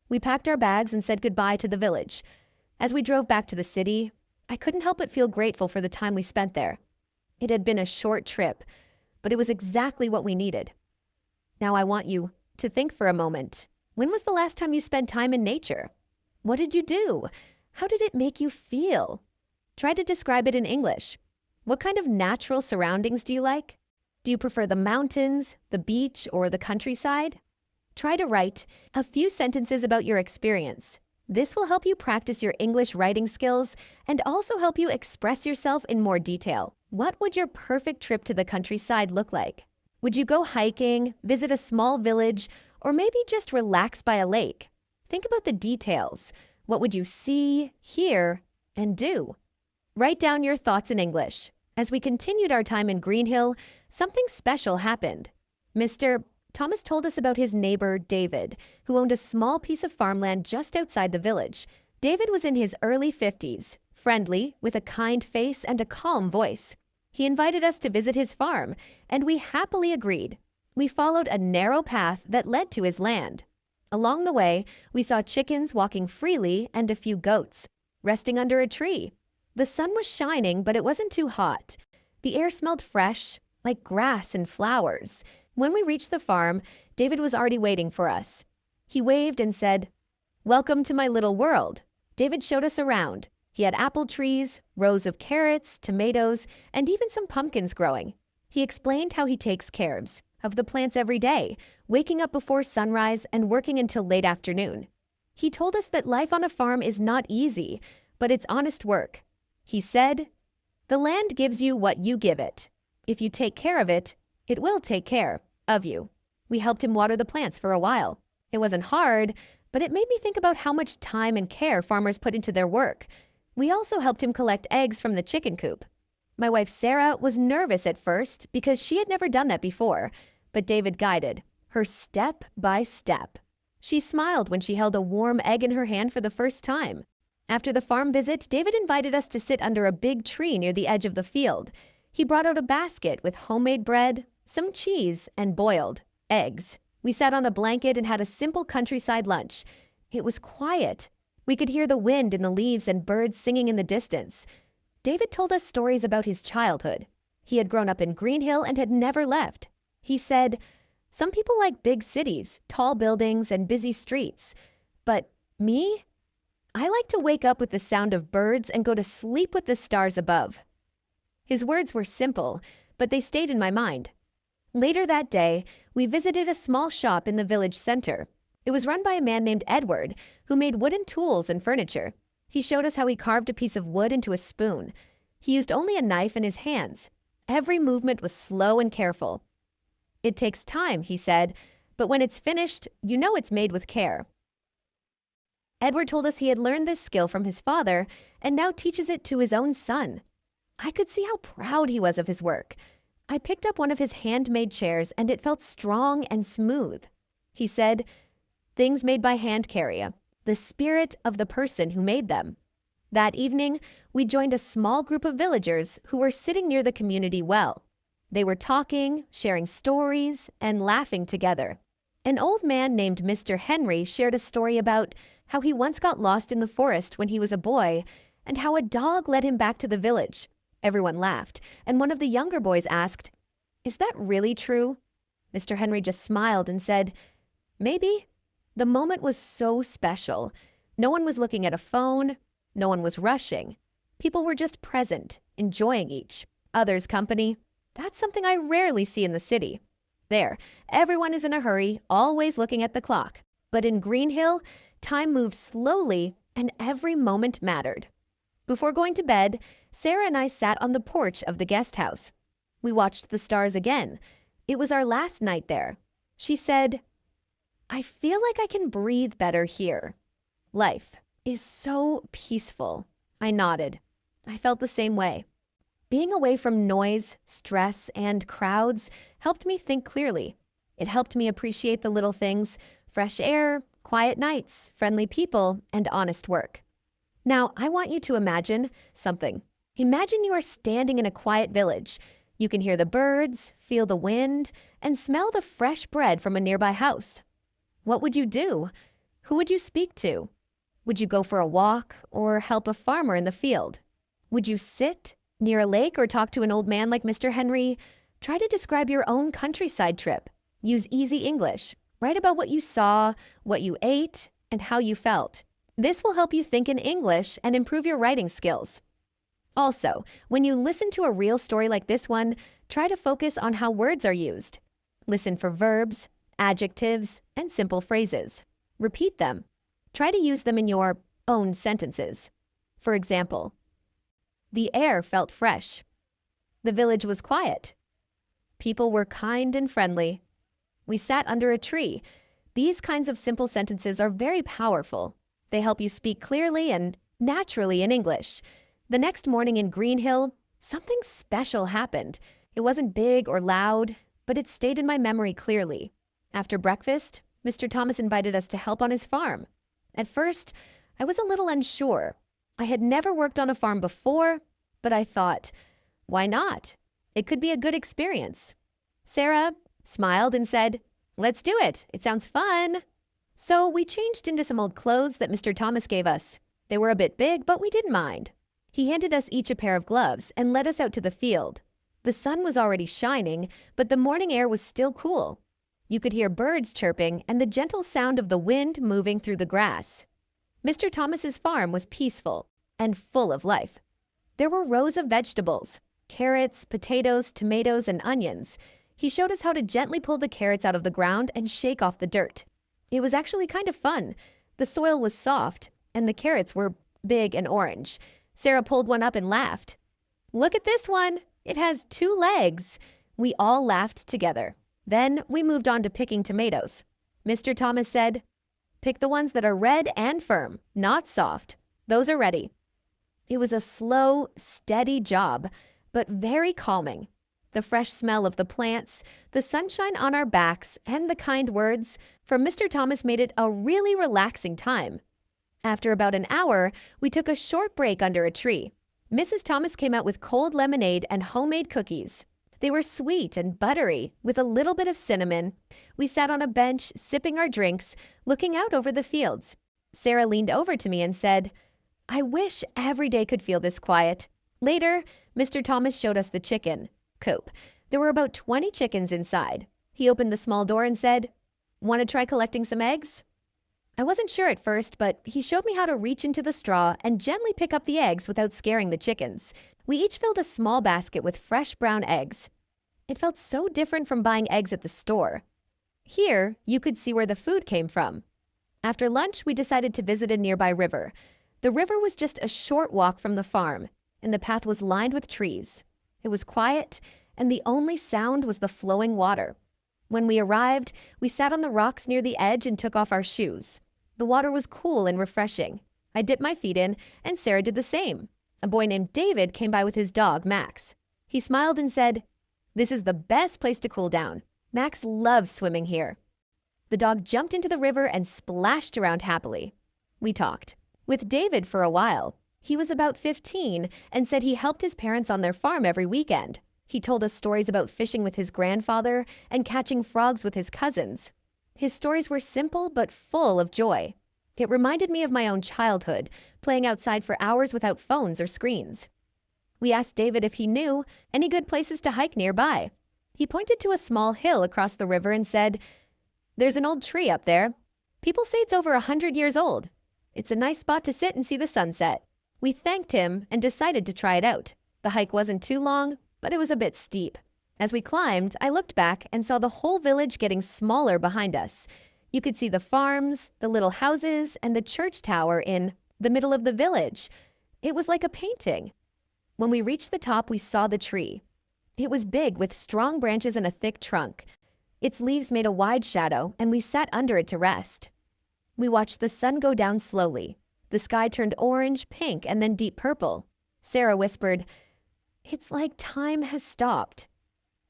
We packed our bags and said goodbye to the village. As we drove back to the city, I couldn't help but feel grateful for the time we spent there. It had been a short trip, but it was exactly what we needed. Now I want you to think for a moment. When was the last time you spent time in nature? What did you do? How did it make you feel? Try to describe it in English. What kind of natural surroundings do you like? Do you prefer the mountains, the beach, or the countryside? Try to write a few sentences about your experience. This will help you practice your English writing skills and also help you express yourself in more detail. What would your perfect trip to the countryside look like? Would you go hiking, visit a small village, or maybe just relax by a lake? Think about the details. What would you see, hear, and do? Write down your thoughts in English. As we continued our time in Green Hill, something special happened. Mr. Thomas told us about his neighbor, David, who owned a small piece of farmland just outside the village. David was in his early 50s, friendly, with a kind face and a calm voice. He invited us to visit his farm, and we happily agreed. We followed a narrow path that led to his land. Along the way, we saw chickens walking freely and a few goats, resting under a tree. The sun was shining, but it wasn't too hot. The air smelled fresh, like grass and flowers. When we reached the farm, David was already waiting for us. He waved and said, "Welcome to my little world." David showed us around. He had apple trees, rows of carrots, tomatoes, and even some pumpkins growing. He explained how he takes care of the plants every day, waking up before sunrise and working until late afternoon. He told us that life on a farm is not easy, but it's honest work. He said, "The land gives you what you give it. If you take care of it, it will take care of you." We helped him water the plants for a while. It wasn't hard, but it made me think about how much time and care farmers put into their work. We also helped him collect eggs from the chicken coop. My wife Sarah was nervous at first because she had never done that before, but David guided her step by step. She smiled when she held a warm egg in her hand for the first time. After the farm visit, David invited us to sit under a big tree near the edge of the field. He brought out a basket with homemade bread, some cheese, and boiled eggs. We sat on a blanket and had a simple countryside lunch. It was quiet. We could hear the wind in the leaves and birds singing in the distance. David told us stories about his childhood. He had grown up in Green Hill and had never left. He said, "Some people like big cities, tall buildings, and busy streets. But me? I like to wake up with the sound of birds and go to sleep with the stars above." His words were simple, but they stayed in my mind. Later that day, we visited a small shop in the village center. It was run by a man named Edward, who made wooden tools and furniture. He showed us how he carved a piece of wood into a spoon. He used only a knife in his hands. Every movement was slow and careful. "It takes time," he said, "but when it's finished, you know it's made with care." Edward told us he had learned this skill from his father and now teaches it to his own son. I could see how proud he was of his work. I picked up one of his handmade chairs and it felt strong and smooth. He said, "Things made by hand carry the spirit of the person who made them." That evening, we joined a small group of villagers who were sitting near the community well. They were talking, sharing stories, and laughing together. An old man named Mr. Henry shared a story about how he once got lost in the forest when he was a boy and how a dog led him back to the village. Everyone laughed, and one of the younger boys asked, "Is that really true?" Mr. Henry just smiled and said, "Maybe." The moment was so special. No one was looking at a phone. No one was rushing. People were just present, enjoying each other's company. That's something I rarely see in the city. There, everyone is in a hurry, always looking at the clock. But in Green Hill, time moved slowly and every moment mattered. Before going to bed, Sarah and I sat on the porch of the guest house. We watched the stars again. It was our last night there. She said, "I feel like I can breathe better here. Life is so peaceful." I nodded. I felt the same way. Being away from noise, stress, and crowds helped me think clearly. It helped me appreciate the little things: fresh air, quiet nights, friendly people, and honest work. Now, I want you to imagine something. Imagine you are standing in a quiet village. You can hear the birds, feel the wind, and smell the fresh bread from a nearby house. What would you do? Who would you speak to? Would you go for a walk or help a farmer in the field? Would you sit near a lake or talk to an old man like Mr. Henry? Try to describe your own countryside trip. Use easy English. Write about what you saw, what you ate, and how you felt. This will help you think in English and improve your writing skills. Also, when you listen to a real story like this one, try to focus on how words are used. Listen for verbs, adjectives, and simple phrases. Repeat them. Try to use them in your own sentences. For example, the air felt fresh. The village was quiet. People were kind and friendly. We sat under a tree. These kinds of simple sentences are very powerful. They help you speak clearly and naturally in English. The next morning in Green Hill, something special happened. It wasn't big or loud, but it stayed in my memory clearly. After breakfast, Mr. Thomas invited us to help on his farm. At first, I was a little unsure. I had never worked on a farm before, but I thought, why not? It could be a good experience. Sarah smiled and said, "Let's do it. It sounds fun." So we changed into some old clothes that Mr. Thomas gave us. They were a bit big, but we didn't mind. He handed us each a pair of gloves and led us out to the field. The sun was already shining, but the morning air was still cool. You could hear birds chirping and the gentle sound of the wind moving through the grass. Mr. Thomas's farm was peaceful and full of life. There were rows of vegetables, carrots, potatoes, tomatoes, and onions. He showed us how to gently pull the carrots out of the ground and shake off the dirt. It was actually kind of fun. The soil was soft, and the carrots were big and orange. Sarah pulled one up and laughed. "Look at this one. It has 2 legs." We all laughed together. Then we moved on to picking tomatoes. Mr. Thomas said, "Pick the ones that are red and firm, not soft. Those are ready." It was a slow, steady job, but very calming. The fresh smell of the plants, the sunshine on our backs, and the kind words from Mr. Thomas made it a really relaxing time. After about an hour, we took a short break under a tree. Mrs. Thomas came out with cold lemonade and homemade cookies. They were sweet and buttery, with a little bit of cinnamon. We sat on a bench, sipping our drinks, looking out over the fields. Sarah leaned over to me and said, "I wish every day could feel this quiet." Later, Mr. Thomas showed us the chicken coop. There were about 20 chickens inside. He opened the small door and said, "Want to try collecting some eggs?" I wasn't sure at first, but he showed me how to reach into the straw and gently pick up the eggs without scaring the chickens. We each filled a small basket with fresh brown eggs. It felt so different from buying eggs at the store. Here, you could see where the food came from. After lunch, we decided to visit a nearby river. The river was just a short walk from the farm, and the path was lined with trees. It was quiet, and the only sound was the flowing water. When we arrived, we sat on the rocks near the edge and took off our shoes. The water was cool and refreshing. I dipped my feet in, and Sarah did the same. A boy named David came by with his dog, Max. He smiled and said, "This is the best place to cool down. Max loves swimming here." The dog jumped into the river and splashed around happily. We talked with David for a while. He was about 15 and said he helped his parents on their farm every weekend. He told us stories about fishing with his grandfather and catching frogs with his cousins. His stories were simple but full of joy. It reminded me of my own childhood, playing outside for hours without phones or screens. We asked David if he knew any good places to hike nearby. He pointed to a small hill across the river and said, "There's an old tree up there. People say it's over 100 years old. It's a nice spot to sit and see the sunset." We thanked him and decided to try it out. The hike wasn't too long, but it was a bit steep. As we climbed, I looked back and saw the whole village getting smaller behind us. You could see the farms, the little houses, and the church tower in the middle of the village. It was like a painting. When we reached the top, we saw the tree. It was big with strong branches and a thick trunk. Its leaves made a wide shadow, and we sat under it to rest. We watched the sun go down slowly. The sky turned orange, pink, and then deep purple. Sarah whispered, "It's like time has stopped."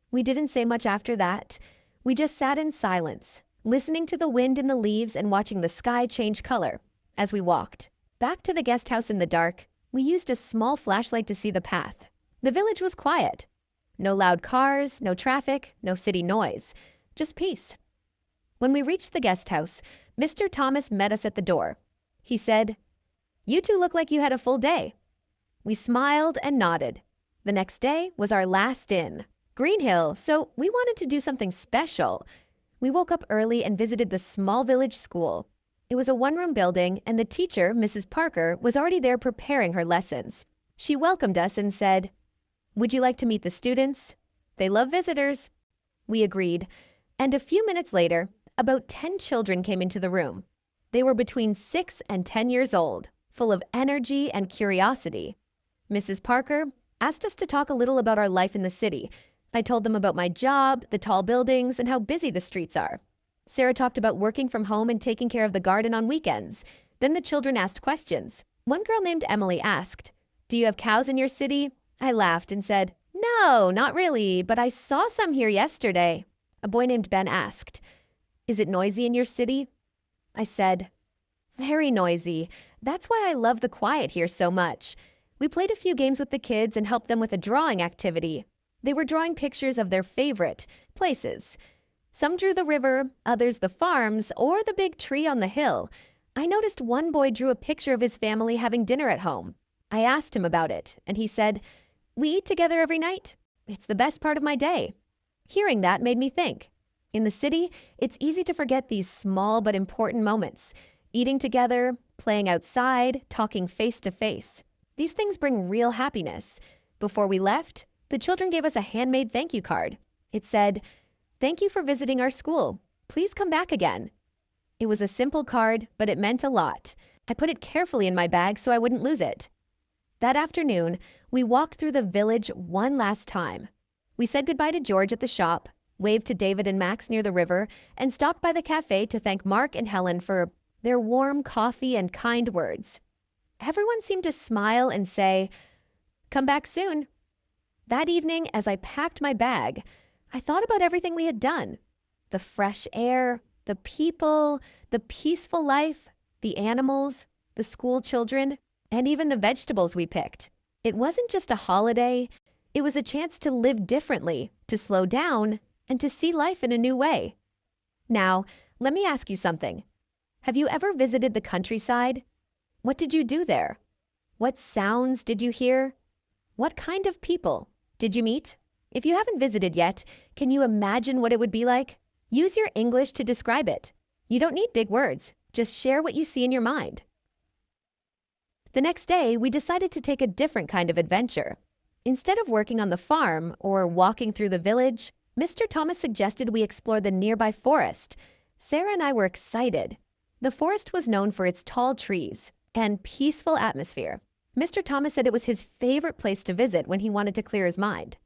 We didn't say much after that. We just sat in silence, listening to the wind in the leaves and watching the sky change color. As we walked back to the guest house in the dark, we used a small flashlight to see the path. The village was quiet. No loud cars, no traffic, no city noise, just peace. When we reached the guest house, Mr. Thomas met us at the door. He said, "You two look like you had a full day." We smiled and nodded. The next day was our last in Green Hill, so we wanted to do something special. We woke up early and visited the small village school. It was a one-room building, and the teacher, Mrs. Parker, was already there preparing her lessons. She welcomed us and said, "Would you like to meet the students? They love visitors." We agreed, and a few minutes later, about 10 children came into the room. They were between 6 and 10 years old, full of energy and curiosity. Mrs. Parker asked us to talk a little about our life in the city. I told them about my job, the tall buildings, and how busy the streets are. Sarah talked about working from home and taking care of the garden on weekends. Then the children asked questions. One girl named Emily asked, "Do you have cows in your city?" I laughed and said, "No, not really, but I saw some here yesterday." A boy named Ben asked, "Is it noisy in your city?" I said, "Very noisy. That's why I love the quiet here so much." We played a few games with the kids and helped them with a drawing activity. They were drawing pictures of their favorite places. Some drew the river, others the farms, or the big tree on the hill. I noticed one boy drew a picture of his family having dinner at home. I asked him about it, and he said, "We eat together every night. It's the best part of my day." Hearing that made me think. In the city, it's easy to forget these small but important moments. Eating together, playing outside, talking face to face. These things bring real happiness. Before we left, the children gave us a handmade thank you card. It said, "Thank you for visiting our school. Please come back again." It was a simple card, but it meant a lot. I put it carefully in my bag so I wouldn't lose it. That afternoon, we walked through the village one last time. We said goodbye to George at the shop, waved to David and Max near the river, and stopped by the cafe to thank Mark and Helen for their warm coffee and kind words. Everyone seemed to smile and say, "Come back soon." That evening, as I packed my bag, I thought about everything we had done. The fresh air, the people, the peaceful life, the animals, the school children, and even the vegetables we picked. It wasn't just a holiday. It was a chance to live differently, to slow down, and to see life in a new way. Now, let me ask you something. Have you ever visited the countryside? What did you do there? What sounds did you hear? What kind of people did you meet? If you haven't visited yet, can you imagine what it would be like? Use your English to describe it. You don't need big words. Just share what you see in your mind. The next day, we decided to take a different kind of adventure. Instead of working on the farm or walking through the village, Mr. Thomas suggested we explore the nearby forest. Sarah and I were excited. The forest was known for its tall trees and peaceful atmosphere. Mr. Thomas said it was his favorite place to visit when he wanted to clear his mind.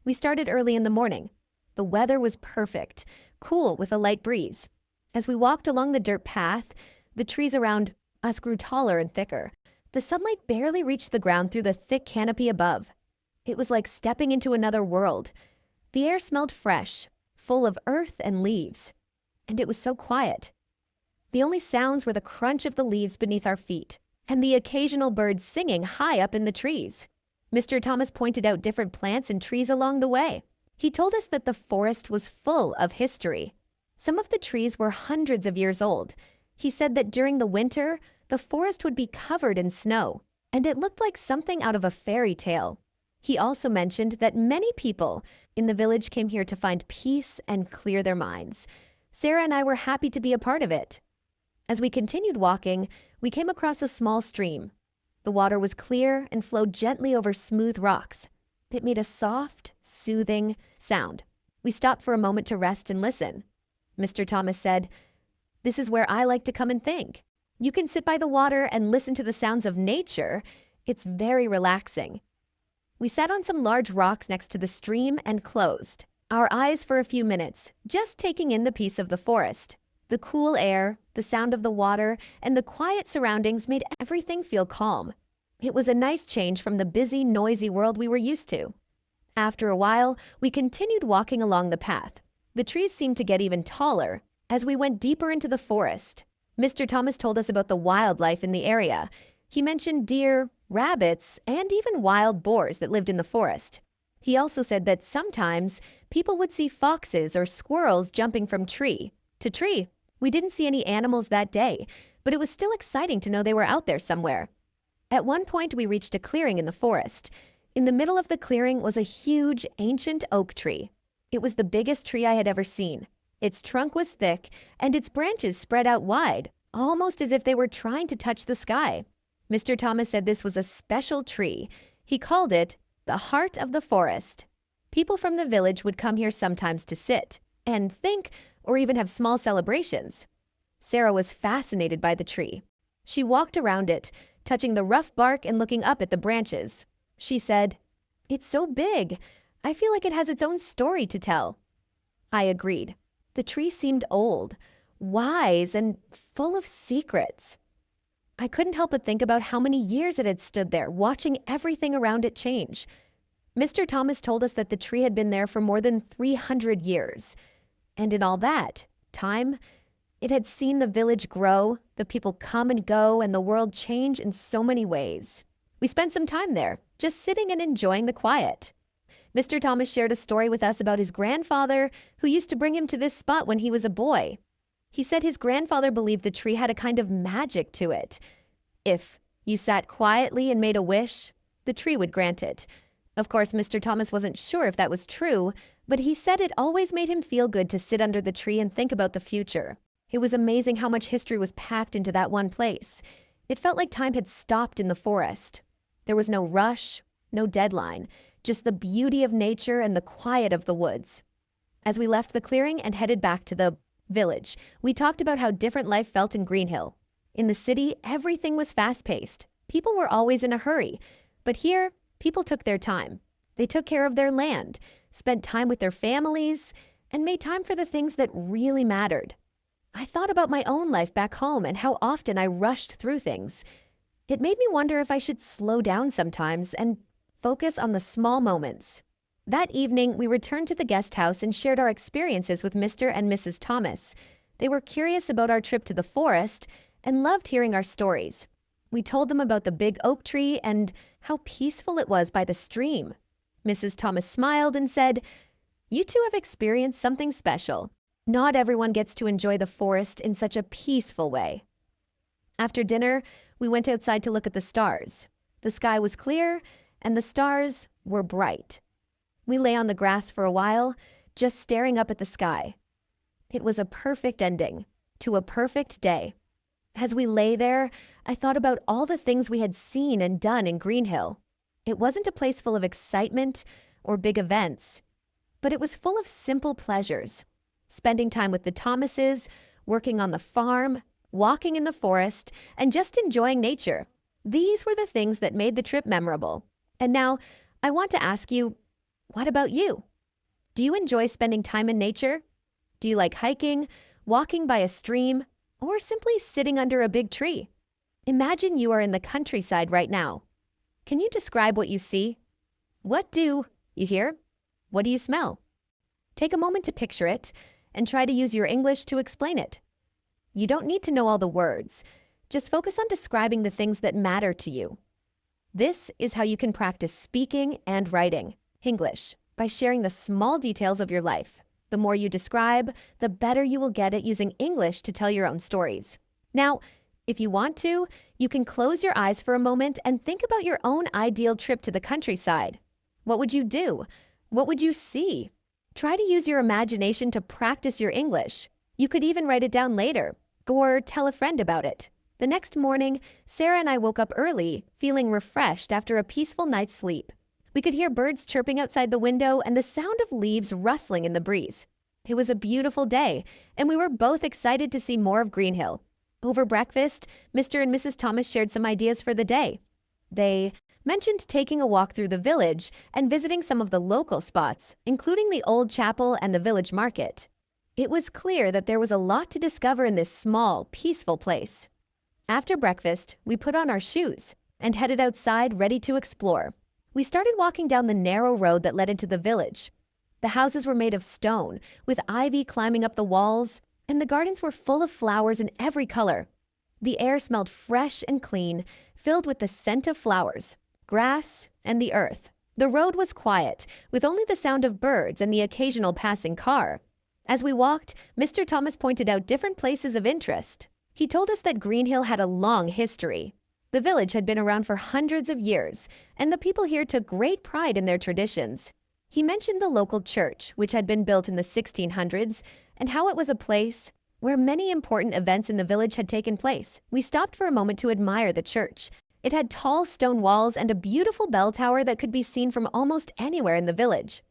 We started early in the morning. The weather was perfect, cool with a light breeze. As we walked along the dirt path, the trees around us grew taller and thicker. The sunlight barely reached the ground through the thick canopy above. It was like stepping into another world. The air smelled fresh, full of earth and leaves. And it was so quiet. The only sounds were the crunch of the leaves beneath our feet and the occasional birds singing high up in the trees. Mr. Thomas pointed out different plants and trees along the way. He told us that the forest was full of history. Some of the trees were hundreds of years old. He said that during the winter, the forest would be covered in snow, and it looked like something out of a fairy tale. He also mentioned that many people in the village came here to find peace and clear their minds. Sarah and I were happy to be a part of it. As we continued walking, we came across a small stream. The water was clear and flowed gently over smooth rocks. It made a soft, soothing sound. We stopped for a moment to rest and listen. Mr. Thomas said, "This is where I like to come and think. You can sit by the water and listen to the sounds of nature. It's very relaxing." We sat on some large rocks next to the stream and closed our eyes for a few minutes, just taking in the peace of the forest. The cool air, the sound of the water, and the quiet surroundings made everything feel calm. It was a nice change from the busy, noisy world we were used to. After a while, we continued walking along the path. The trees seemed to get even taller as we went deeper into the forest. Mr. Thomas told us about the wildlife in the area. He mentioned deer, rabbits, and even wild boars that lived in the forest. He also said that sometimes people would see foxes or squirrels jumping from tree to tree. We didn't see any animals that day, but it was still exciting to know they were out there somewhere. At one point, we reached a clearing in the forest. In the middle of the clearing was a huge, ancient oak tree. It was the biggest tree I had ever seen. Its trunk was thick, and its branches spread out wide, almost as if they were trying to touch the sky. Mr. Thomas said this was a special tree. He called it the heart of the forest. People from the village would come here sometimes to sit. and think or even have small celebrations. Sarah was fascinated by the tree. She walked around it, touching the rough bark and looking up at the branches. She said, "It's so big. I feel like it has its own story to tell." I agreed. The tree seemed old, wise, and full of secrets. I couldn't help but think about how many years it had stood there, watching everything around it change. Mr. Thomas told us that the tree had been there for more than 300 years. And in all that time, it had seen the village grow, the people come and go, and the world change in so many ways. We spent some time there, just sitting and enjoying the quiet. Mr. Thomas shared a story with us about his grandfather, who used to bring him to this spot when he was a boy. He said his grandfather believed the tree had a kind of magic to it. If you sat quietly and made a wish, the tree would grant it. Of course, Mr. Thomas wasn't sure if that was true, but he said it always made him feel good to sit under the tree and think about the future. It was amazing how much history was packed into that one place. It felt like time had stopped in the forest. There was no rush, no deadline, just the beauty of nature and the quiet of the woods. As we left the clearing and headed back to the village, we talked about how different life felt in Greenhill. In the city, everything was fast-paced. People were always in a hurry. But here, people took their time. They took care of their land, spent time with their families, and made time for the things that really mattered. I thought about my own life back home and how often I rushed through things. It made me wonder if I should slow down sometimes and focus on the small moments. That evening, we returned to the guest house and shared our experiences with Mr. and Mrs. Thomas. They were curious about our trip to the forest and loved hearing our stories. We told them about the big oak tree and how peaceful it was by the stream. Mrs. Thomas smiled and said, "You two have experienced something special. Not everyone gets to enjoy the forest in such a peaceful way." After dinner, we went outside to look at the stars. The sky was clear, and the stars were bright. We lay on the grass for a while, just staring up at the sky. It was a perfect ending to a perfect day. As we lay there, I thought about all the things we had seen and done in Greenhill. It wasn't a place full of excitement or big events, but it was full of simple pleasures. Spending time with the Thomases, working on the farm, walking in the forest, and just enjoying nature. These were the things that made the trip memorable. And now, I want to ask you, what about you? Do you enjoy spending time in nature? Do you like hiking, walking by a stream, or simply sitting under a big tree? Imagine you are in the countryside right now. Can you describe what you see? What do you hear? What do you smell? Take a moment to picture it and try to use your English to explain it. You don't need to know all the words. Just focus on describing the things that matter to you. This is how you can practice speaking and writing English by sharing the small details of your life. The more you describe, the better you will get at using English to tell your own stories. Now, if you want to, you can close your eyes for a moment and think about your own ideal trip to the countryside. What would you do? What would you see? Try to use your imagination to practice your English. You could even write it down later, or tell a friend about it. The next morning, Sarah and I woke up early, feeling refreshed after a peaceful night's sleep. We could hear birds chirping outside the window and the sound of leaves rustling in the breeze. It was a beautiful day, and we were both excited to see more of Greenhill. Over breakfast, Mr. and Mrs. Thomas shared some ideas for the day. They mentioned taking a walk through the village and visiting some of the local spots, including the old chapel and the village market. It was clear that there was a lot to discover in this small, peaceful place. After breakfast, we put on our shoes and headed outside ready to explore. We started walking down the narrow road that led into the village. The houses were made of stone, with ivy climbing up the walls, and the gardens were full of flowers in every color. The air smelled fresh and clean, filled with the scent of flowers, grass, and the earth. The road was quiet, with only the sound of birds and the occasional passing car. As we walked, Mr. Thomas pointed out different places of interest. He told us that Greenhill had a long history. The village had been around for hundreds of years, and the people here took great pride in their traditions. He mentioned the local church, which had been built in the 1600s, and how it was a place where many important events in the village had taken place. We stopped for a moment to admire the church. It had tall stone walls and a beautiful bell tower that could be seen from almost anywhere in the village.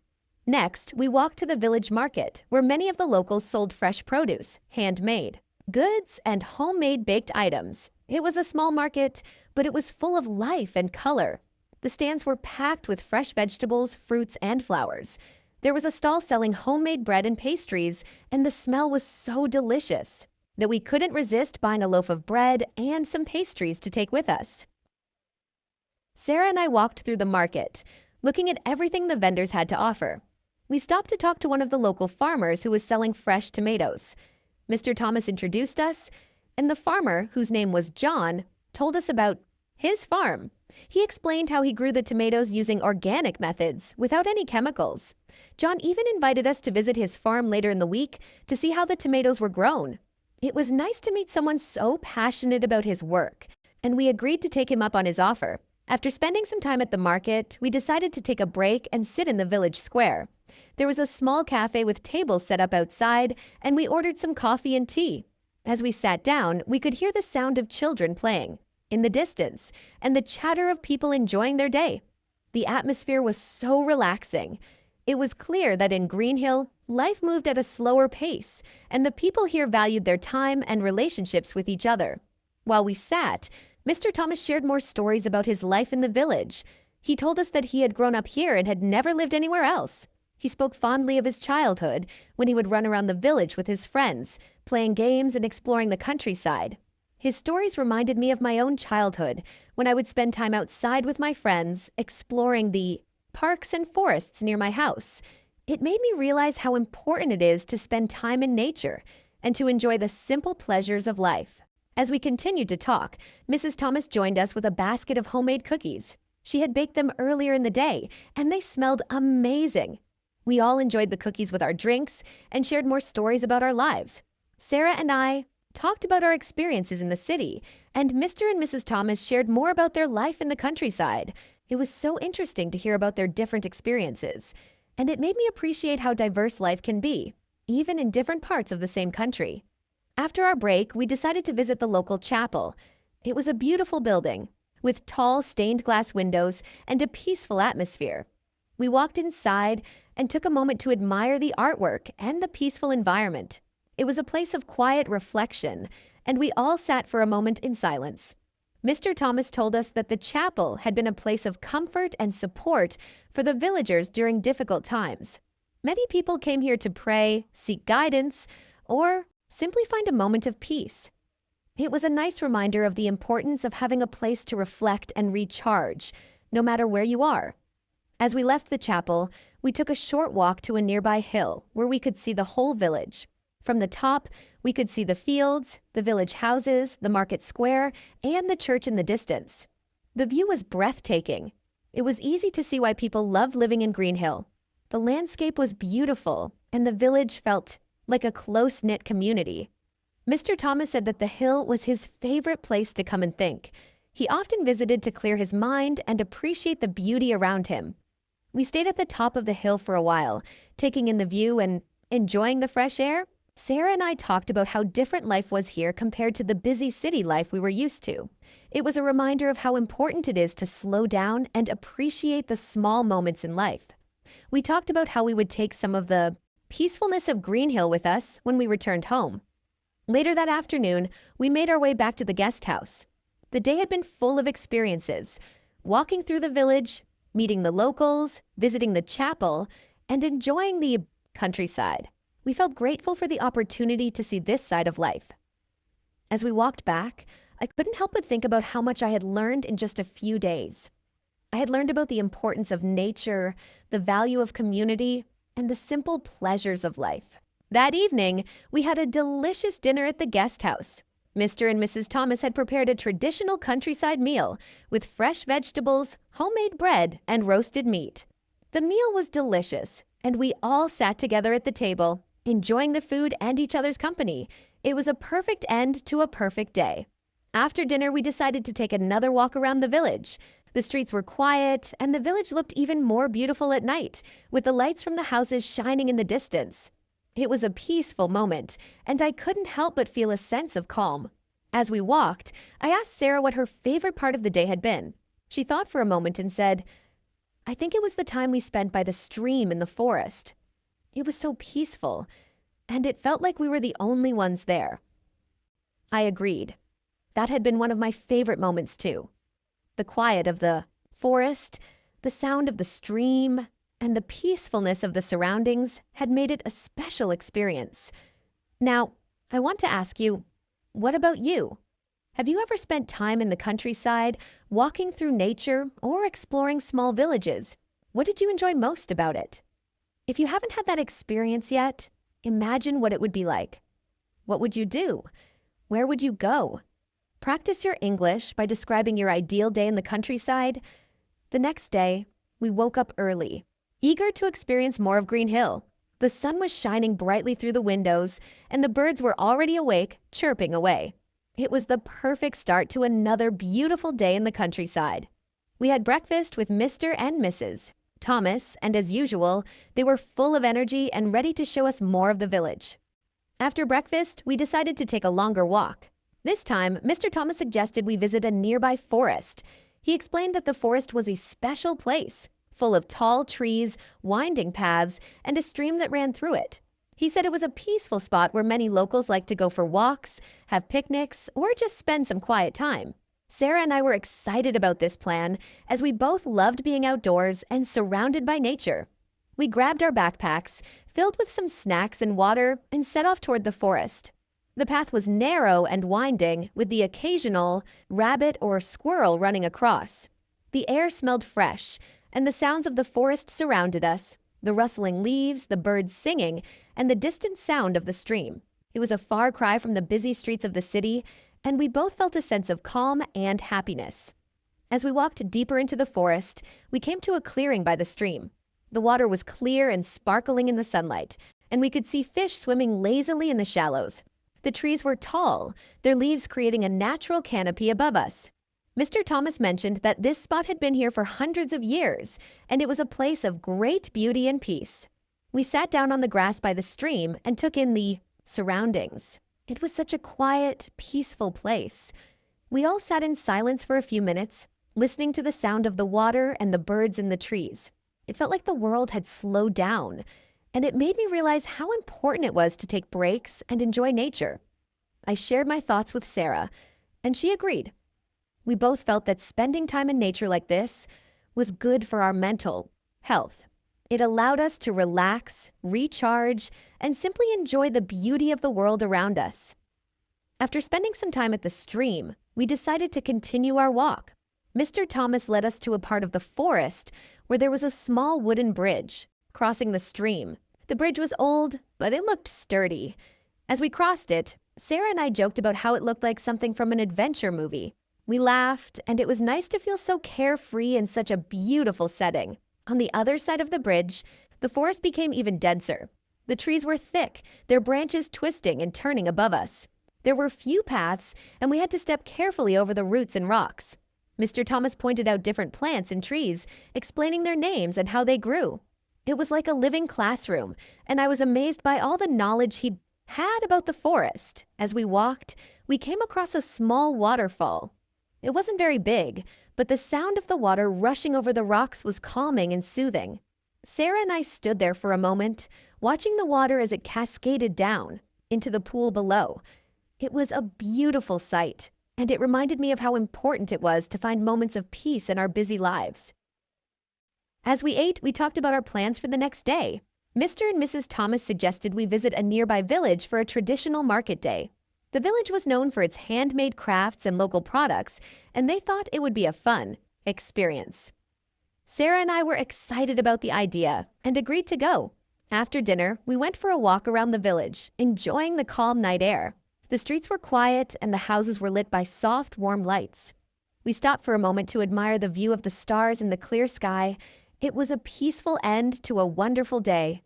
Next, we walked to the village market, where many of the locals sold fresh produce, handmade, goods, and homemade baked items. It was a small market, but it was full of life and color. The stands were packed with fresh vegetables, fruits, and flowers. There was a stall selling homemade bread and pastries, and the smell was so delicious that we couldn't resist buying a loaf of bread and some pastries to take with us. Sarah and I walked through the market, looking at everything the vendors had to offer. We stopped to talk to one of the local farmers who was selling fresh tomatoes. Mr. Thomas introduced us, and the farmer, whose name was John, told us about his farm. He explained how he grew the tomatoes using organic methods, without any chemicals. John even invited us to visit his farm later in the week to see how the tomatoes were grown. It was nice to meet someone so passionate about his work, and we agreed to take him up on his offer. After spending some time at the market, we decided to take a break and sit in the village square. There was a small cafe with tables set up outside, and we ordered some coffee and tea. As we sat down, we could hear the sound of children playing in the distance and the chatter of people enjoying their day. The atmosphere was so relaxing. It was clear that in Green Hill, life moved at a slower pace, and the people here valued their time and relationships with each other. While we sat, Mr. Thomas shared more stories about his life in the village. He told us that he had grown up here and had never lived anywhere else. He spoke fondly of his childhood, when he would run around the village with his friends, playing games and exploring the countryside. His stories reminded me of my own childhood, when I would spend time outside with my friends, exploring the parks and forests near my house. It made me realize how important it is to spend time in nature and to enjoy the simple pleasures of life. As we continued to talk, Mrs. Thomas joined us with a basket of homemade cookies. She had baked them earlier in the day, and they smelled amazing. We all enjoyed the cookies with our drinks and shared more stories about our lives. Sarah and I talked about our experiences in the city, and Mr. and Mrs. Thomas shared more about their life in the countryside. It was so interesting to hear about their different experiences, and it made me appreciate how diverse life can be, even in different parts of the same country. After our break, we decided to visit the local chapel. It was a beautiful building, with tall stained glass windows and a peaceful atmosphere. We walked inside and took a moment to admire the artwork and the peaceful environment. It was a place of quiet reflection, and we all sat for a moment in silence. Mr. Thomas told us that the chapel had been a place of comfort and support for the villagers during difficult times. Many people came here to pray, seek guidance, or simply find a moment of peace. It was a nice reminder of the importance of having a place to reflect and recharge, no matter where you are. As we left the chapel, we took a short walk to a nearby hill where we could see the whole village. From the top, we could see the fields, the village houses, the market square, and the church in the distance. The view was breathtaking. It was easy to see why people loved living in Green Hill. The landscape was beautiful, and the village felt like a close-knit community. Mr. Thomas said that the hill was his favorite place to come and think. He often visited to clear his mind and appreciate the beauty around him. We stayed at the top of the hill for a while, taking in the view and enjoying the fresh air. Sarah and I talked about how different life was here compared to the busy city life we were used to. It was a reminder of how important it is to slow down and appreciate the small moments in life. We talked about how we would take some of the peacefulness of Green Hill with us when we returned home. Later that afternoon, we made our way back to the guest house. The day had been full of experiences, walking through the village, meeting the locals, visiting the chapel, and enjoying the countryside. We felt grateful for the opportunity to see this side of life. As we walked back, I couldn't help but think about how much I had learned in just a few days. I had learned about the importance of nature, the value of community, and the simple pleasures of life. That evening, we had a delicious dinner at the guest house. Mr. and Mrs. Thomas had prepared a traditional countryside meal with fresh vegetables, homemade bread, and roasted meat. The meal was delicious, and we all sat together at the table, enjoying the food and each other's company. It was a perfect end to a perfect day. After dinner, we decided to take another walk around the village. The streets were quiet, and the village looked even more beautiful at night, with the lights from the houses shining in the distance. It was a peaceful moment, and I couldn't help but feel a sense of calm. As we walked, I asked Sarah what her favorite part of the day had been. She thought for a moment and said, I think it was the time we spent by the stream in the forest. It was so peaceful, and it felt like we were the only ones there. I agreed. That had been one of my favorite moments too. The quiet of the forest, the sound of the stream, and the peacefulness of the surroundings had made it a special experience. Now, I want to ask you, what about you? Have you ever spent time in the countryside, walking through nature, or exploring small villages? What did you enjoy most about it? If you haven't had that experience yet, imagine what it would be like. What would you do? Where would you go? Practice your English by describing your ideal day in the countryside. The next day, we woke up early, eager to experience more of Green Hill. The sun was shining brightly through the windows, and the birds were already awake, chirping away. It was the perfect start to another beautiful day in the countryside. We had breakfast with Mr. and Mrs. Thomas, and as usual, they were full of energy and ready to show us more of the village. After breakfast, we decided to take a longer walk. This time, Mr. Thomas suggested we visit a nearby forest. He explained that the forest was a special place, full of tall trees, winding paths, and a stream that ran through it. He said it was a peaceful spot where many locals like to go for walks, have picnics, or just spend some quiet time. Sarah and I were excited about this plan as we both loved being outdoors and surrounded by nature. We grabbed our backpacks, filled with some snacks and water, and set off toward the forest. The path was narrow and winding, with the occasional rabbit or squirrel running across. The air smelled fresh, and the sounds of the forest surrounded us, the rustling leaves, the birds singing, and the distant sound of the stream. It was a far cry from the busy streets of the city, and we both felt a sense of calm and happiness. As we walked deeper into the forest, we came to a clearing by the stream. The water was clear and sparkling in the sunlight, and we could see fish swimming lazily in the shallows. The trees were tall, their leaves creating a natural canopy above us. Mr. Thomas mentioned that this spot had been here for hundreds of years, and it was a place of great beauty and peace. We sat down on the grass by the stream and took in the surroundings. It was such a quiet, peaceful place. We all sat in silence for a few minutes, listening to the sound of the water and the birds in the trees. It felt like the world had slowed down, and it made me realize how important it was to take breaks and enjoy nature. I shared my thoughts with Sarah, and she agreed. We both felt that spending time in nature like this was good for our mental health. It allowed us to relax, recharge, and simply enjoy the beauty of the world around us. After spending some time at the stream, we decided to continue our walk. Mr. Thomas led us to a part of the forest where there was a small wooden bridge crossing the stream. The bridge was old, but it looked sturdy. As we crossed it, Sarah and I joked about how it looked like something from an adventure movie. We laughed, and it was nice to feel so carefree in such a beautiful setting. On the other side of the bridge, the forest became even denser. The trees were thick, their branches twisting and turning above us. There were few paths, and we had to step carefully over the roots and rocks. Mr. Thomas pointed out different plants and trees, explaining their names and how they grew. It was like a living classroom, and I was amazed by all the knowledge he had about the forest. As we walked, we came across a small waterfall. It wasn't very big, but the sound of the water rushing over the rocks was calming and soothing. Sarah and I stood there for a moment, watching the water as it cascaded down into the pool below. It was a beautiful sight, and it reminded me of how important it was to find moments of peace in our busy lives. As we ate, we talked about our plans for the next day. Mr. and Mrs. Thomas suggested we visit a nearby village for a traditional market day. The village was known for its handmade crafts and local products, and they thought it would be a fun experience. Sarah and I were excited about the idea and agreed to go. After dinner, we went for a walk around the village, enjoying the calm night air. The streets were quiet and the houses were lit by soft, warm lights. We stopped for a moment to admire the view of the stars in the clear sky. It was a peaceful end to a wonderful day.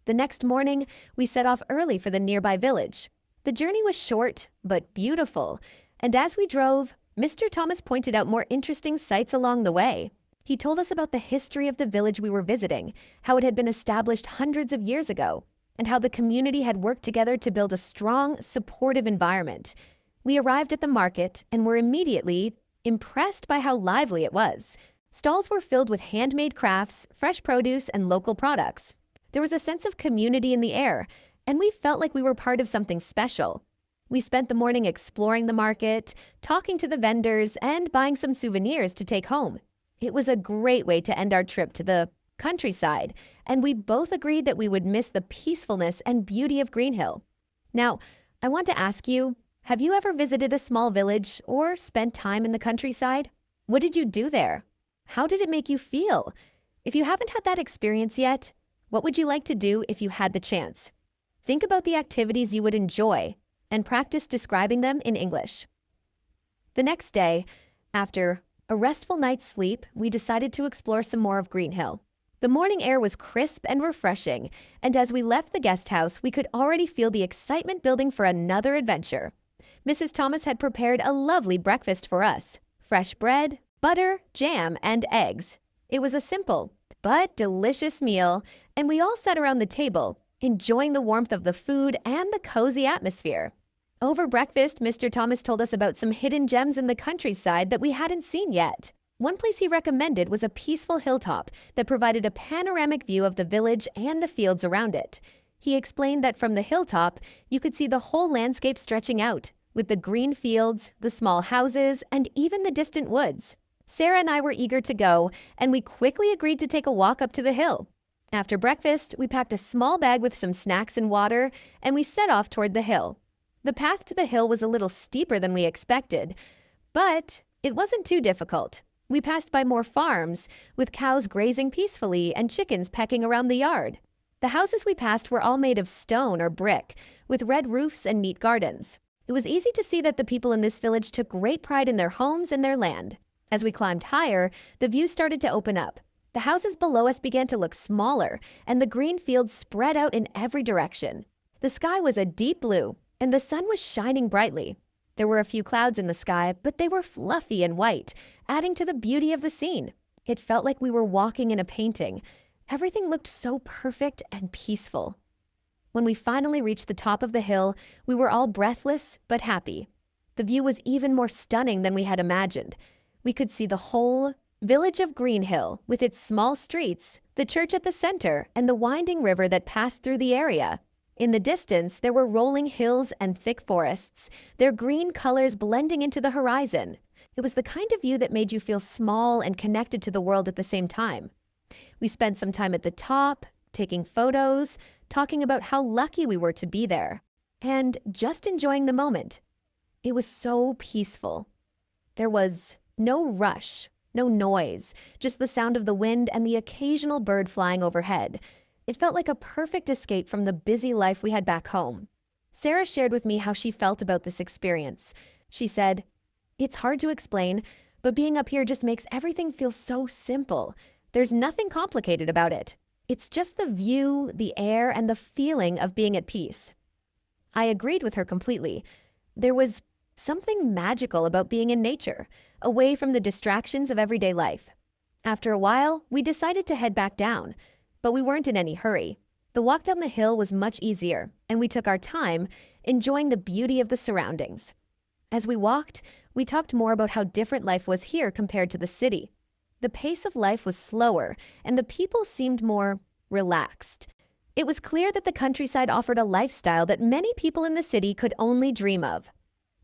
The next morning, we set off early for the nearby village. The journey was short, but beautiful, and as we drove, Mr. Thomas pointed out more interesting sights along the way. He told us about the history of the village we were visiting, how it had been established hundreds of years ago, and how the community had worked together to build a strong, supportive environment. We arrived at the market and were immediately impressed by how lively it was. Stalls were filled with handmade crafts, fresh produce, and local products. There was a sense of community in the air, and we felt like we were part of something special. We spent the morning exploring the market, talking to the vendors, and buying some souvenirs to take home. It was a great way to end our trip to the countryside, and we both agreed that we would miss the peacefulness and beauty of Green Hill. Now, I want to ask you, have you ever visited a small village or spent time in the countryside? What did you do there? How did it make you feel? If you haven't had that experience yet, what would you like to do if you had the chance? Think about the activities you would enjoy and practice describing them in English. The next day, after a restful night's sleep, we decided to explore some more of Green Hill. The morning air was crisp and refreshing, and as we left the guest house, we could already feel the excitement building for another adventure. Mrs. Thomas had prepared a lovely breakfast for us: fresh bread, butter, jam, and eggs. It was a simple but delicious meal, and we all sat around the table, enjoying the warmth of the food and the cozy atmosphere. Over breakfast, Mr. Thomas told us about some hidden gems in the countryside that we hadn't seen yet. One place he recommended was a peaceful hilltop that provided a panoramic view of the village and the fields around it. He explained that from the hilltop, you could see the whole landscape stretching out, with the green fields, the small houses, and even the distant woods. Sarah and I were eager to go, and we quickly agreed to take a walk up to the hill. After breakfast, we packed a small bag with some snacks and water, and we set off toward the hill. The path to the hill was a little steeper than we expected, but it wasn't too difficult. We passed by more farms, with cows grazing peacefully and chickens pecking around the yard. The houses we passed were all made of stone or brick, with red roofs and neat gardens. It was easy to see that the people in this village took great pride in their homes and their land. As we climbed higher, the view started to open up. The houses below us began to look smaller, and the green fields spread out in every direction. The sky was a deep blue, and the sun was shining brightly. There were a few clouds in the sky, but they were fluffy and white, adding to the beauty of the scene. It felt like we were walking in a painting. Everything looked so perfect and peaceful. When we finally reached the top of the hill, we were all breathless but happy. The view was even more stunning than we had imagined. We could see the whole village of Green Hill, with its small streets, the church at the center, and the winding river that passed through the area. In the distance, there were rolling hills and thick forests, their green colors blending into the horizon. It was the kind of view that made you feel small and connected to the world at the same time. We spent some time at the top, taking photos, talking about how lucky we were to be there, and just enjoying the moment. It was so peaceful. There was no rush, no noise, just the sound of the wind and the occasional bird flying overhead. It felt like a perfect escape from the busy life we had back home. Sarah shared with me how she felt about this experience. She said, "It's hard to explain, but being up here just makes everything feel so simple. There's nothing complicated about it. It's just the view, the air, and the feeling of being at peace." I agreed with her completely. There was something magical about being in nature, away from the distractions of everyday life. After a while, we decided to head back down, but we weren't in any hurry. The walk down the hill was much easier, and we took our time, enjoying the beauty of the surroundings. As we walked, we talked more about how different life was here compared to the city. The pace of life was slower, and the people seemed more relaxed. It was clear that the countryside offered a lifestyle that many people in the city could only dream of.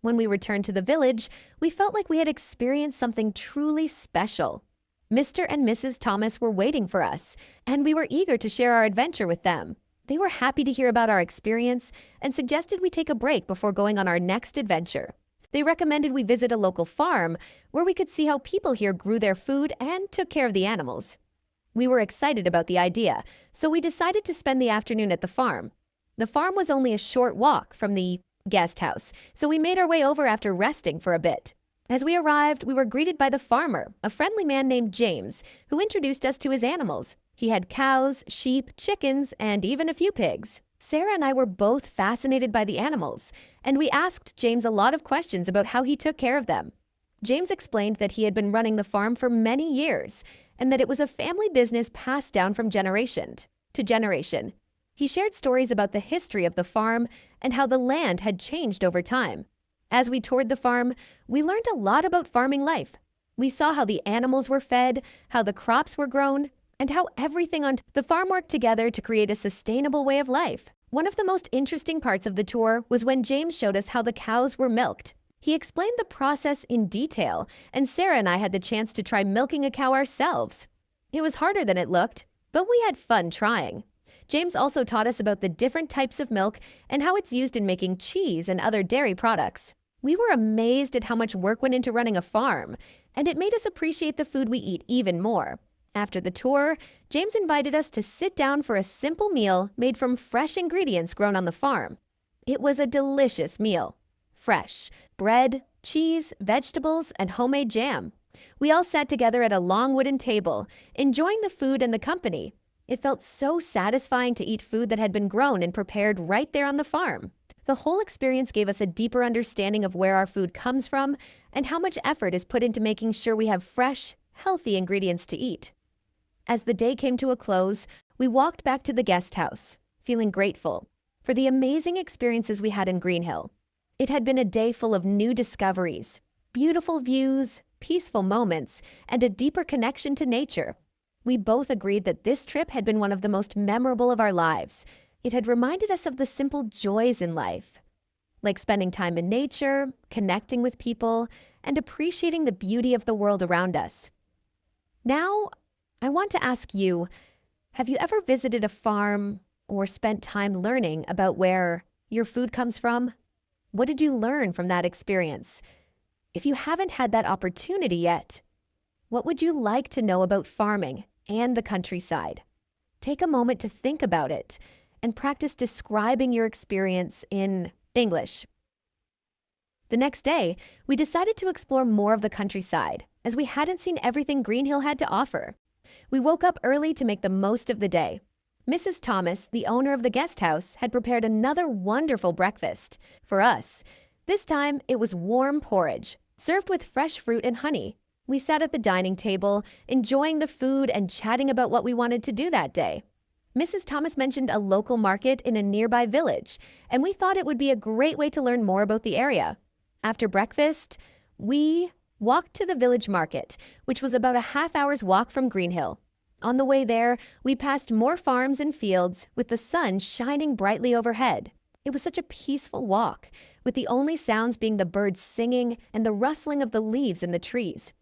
When we returned to the village, we felt like we had experienced something truly special. Mr. and Mrs. Thomas were waiting for us, and we were eager to share our adventure with them. They were happy to hear about our experience and suggested we take a break before going on our next adventure. They recommended we visit a local farm where we could see how people here grew their food and took care of the animals. We were excited about the idea, so we decided to spend the afternoon at the farm. The farm was only a short walk from the guest house, so we made our way over after resting for a bit. As we arrived, we were greeted by the farmer, a friendly man named James, who introduced us to his animals. He had cows, sheep, chickens, and even a few pigs. Sarah and I were both fascinated by the animals, and we asked James a lot of questions about how he took care of them. James explained that he had been running the farm for many years, and that it was a family business passed down from generation to generation. He shared stories about the history of the farm and how the land had changed over time. As we toured the farm, we learned a lot about farming life. We saw how the animals were fed, how the crops were grown, and how everything on the farm worked together to create a sustainable way of life. One of the most interesting parts of the tour was when James showed us how the cows were milked. He explained the process in detail, and Sarah and I had the chance to try milking a cow ourselves. It was harder than it looked, but we had fun trying. James also taught us about the different types of milk and how it's used in making cheese and other dairy products. We were amazed at how much work went into running a farm, and it made us appreciate the food we eat even more. After the tour, James invited us to sit down for a simple meal made from fresh ingredients grown on the farm. It was a delicious meal. Fresh bread, cheese, vegetables, and homemade jam. We all sat together at a long wooden table, enjoying the food and the company. It felt so satisfying to eat food that had been grown and prepared right there on the farm. The whole experience gave us a deeper understanding of where our food comes from and how much effort is put into making sure we have fresh, healthy ingredients to eat. As the day came to a close, we walked back to the guest house, feeling grateful for the amazing experiences we had in Greenhill. It had been a day full of new discoveries, beautiful views, peaceful moments, and a deeper connection to nature. We both agreed that this trip had been one of the most memorable of our lives. It had reminded us of the simple joys in life, like spending time in nature, connecting with people, and appreciating the beauty of the world around us. Now, I want to ask you, have you ever visited a farm or spent time learning about where your food comes from? What did you learn from that experience? If you haven't had that opportunity yet, what would you like to know about farming and the countryside? Take a moment to think about it and practice describing your experience in English. The next day, we decided to explore more of the countryside, as we hadn't seen everything Greenhill had to offer. We woke up early to make the most of the day. Mrs. Thomas, the owner of the guest house, had prepared another wonderful breakfast. For us, this time it was warm porridge, served with fresh fruit and honey. We sat at the dining table, enjoying the food and chatting about what we wanted to do that day. Mrs. Thomas mentioned a local market in a nearby village, and we thought it would be a great way to learn more about the area. After breakfast, we walked to the village market, which was about a half-hour's walk from Greenhill. On the way there, we passed more farms and fields with the sun shining brightly overhead. It was such a peaceful walk, with the only sounds being the birds singing and the rustling of the leaves in the trees.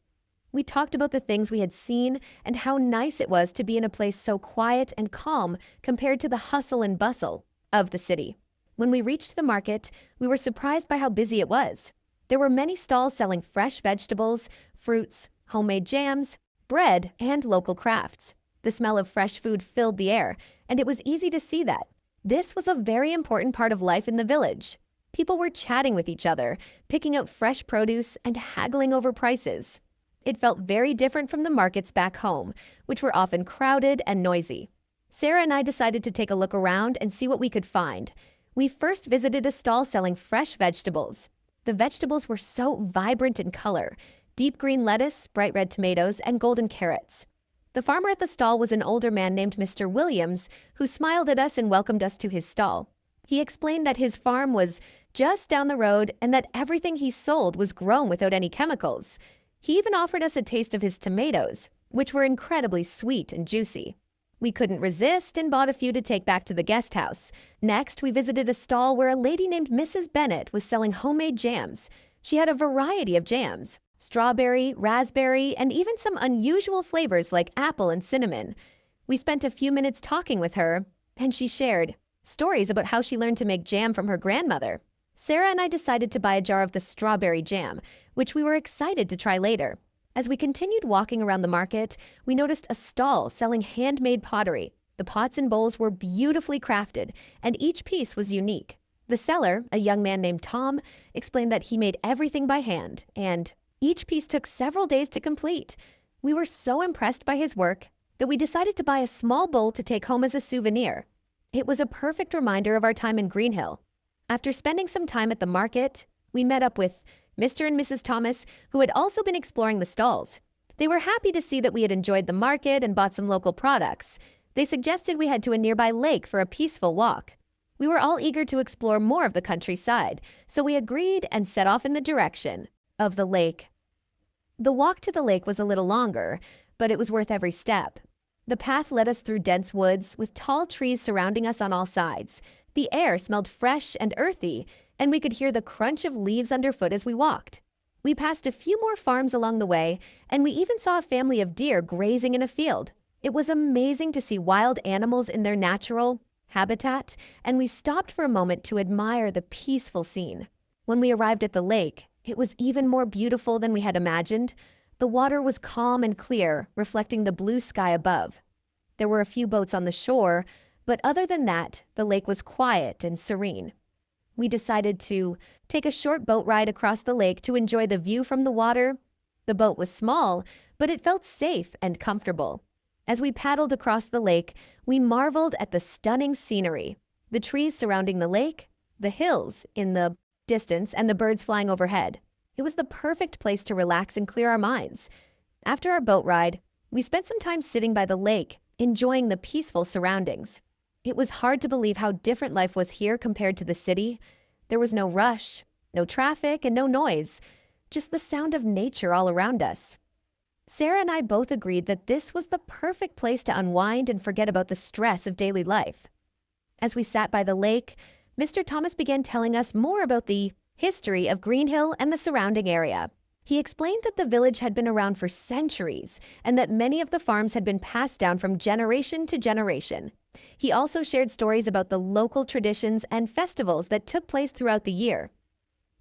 We talked about the things we had seen and how nice it was to be in a place so quiet and calm compared to the hustle and bustle of the city. When we reached the market, we were surprised by how busy it was. There were many stalls selling fresh vegetables, fruits, homemade jams, bread, and local crafts. The smell of fresh food filled the air, and it was easy to see that. This was a very important part of life in the village. People were chatting with each other, picking out fresh produce, and haggling over prices. It felt very different from the markets back home, which were often crowded and noisy. Sarah and I decided to take a look around and see what we could find. We first visited a stall selling fresh vegetables. The vegetables were so vibrant in color: deep green lettuce, bright red tomatoes, and golden carrots. The farmer at the stall was an older man named Mr. Williams, who smiled at us and welcomed us to his stall. He explained that his farm was just down the road and that everything he sold was grown without any chemicals. He even offered us a taste of his tomatoes, which were incredibly sweet and juicy. We couldn't resist and bought a few to take back to the guest house. Next, we visited a stall where a lady named Mrs. Bennett was selling homemade jams. She had a variety of jams: strawberry, raspberry, and even some unusual flavors like apple and cinnamon. We spent a few minutes talking with her, and she shared stories about how she learned to make jam from her grandmother. Sarah and I decided to buy a jar of the strawberry jam, which we were excited to try later. As we continued walking around the market, we noticed a stall selling handmade pottery. The pots and bowls were beautifully crafted, and each piece was unique. The seller, a young man named Tom, explained that he made everything by hand, and each piece took several days to complete. We were so impressed by his work that we decided to buy a small bowl to take home as a souvenir. It was a perfect reminder of our time in Greenhill. After spending some time at the market, we met up with Mr. and Mrs. Thomas, who had also been exploring the stalls. They were happy to see that we had enjoyed the market and bought some local products. They suggested we head to a nearby lake for a peaceful walk. We were all eager to explore more of the countryside, so we agreed and set off in the direction of the lake. The walk to the lake was a little longer, but it was worth every step. The path led us through dense woods with tall trees surrounding us on all sides. The air smelled fresh and earthy, and we could hear the crunch of leaves underfoot as we walked. We passed a few more farms along the way, and we even saw a family of deer grazing in a field. It was amazing to see wild animals in their natural habitat, and we stopped for a moment to admire the peaceful scene. When we arrived at the lake, it was even more beautiful than we had imagined. The water was calm and clear, reflecting the blue sky above. There were a few boats on the shore, but other than that, the lake was quiet and serene. We decided to take a short boat ride across the lake to enjoy the view from the water. The boat was small, but it felt safe and comfortable. As we paddled across the lake, we marveled at the stunning scenery, the trees surrounding the lake, the hills in the distance, and the birds flying overhead. It was the perfect place to relax and clear our minds. After our boat ride, we spent some time sitting by the lake, enjoying the peaceful surroundings. It was hard to believe how different life was here compared to the city. There was no rush, no traffic, and no noise, just the sound of nature all around us. Sarah and I both agreed that this was the perfect place to unwind and forget about the stress of daily life. As we sat by the lake, Mr. Thomas began telling us more about the history of Greenhill and the surrounding area. He explained that the village had been around for centuries and that many of the farms had been passed down from generation to generation. He also shared stories about the local traditions and festivals that took place throughout the year.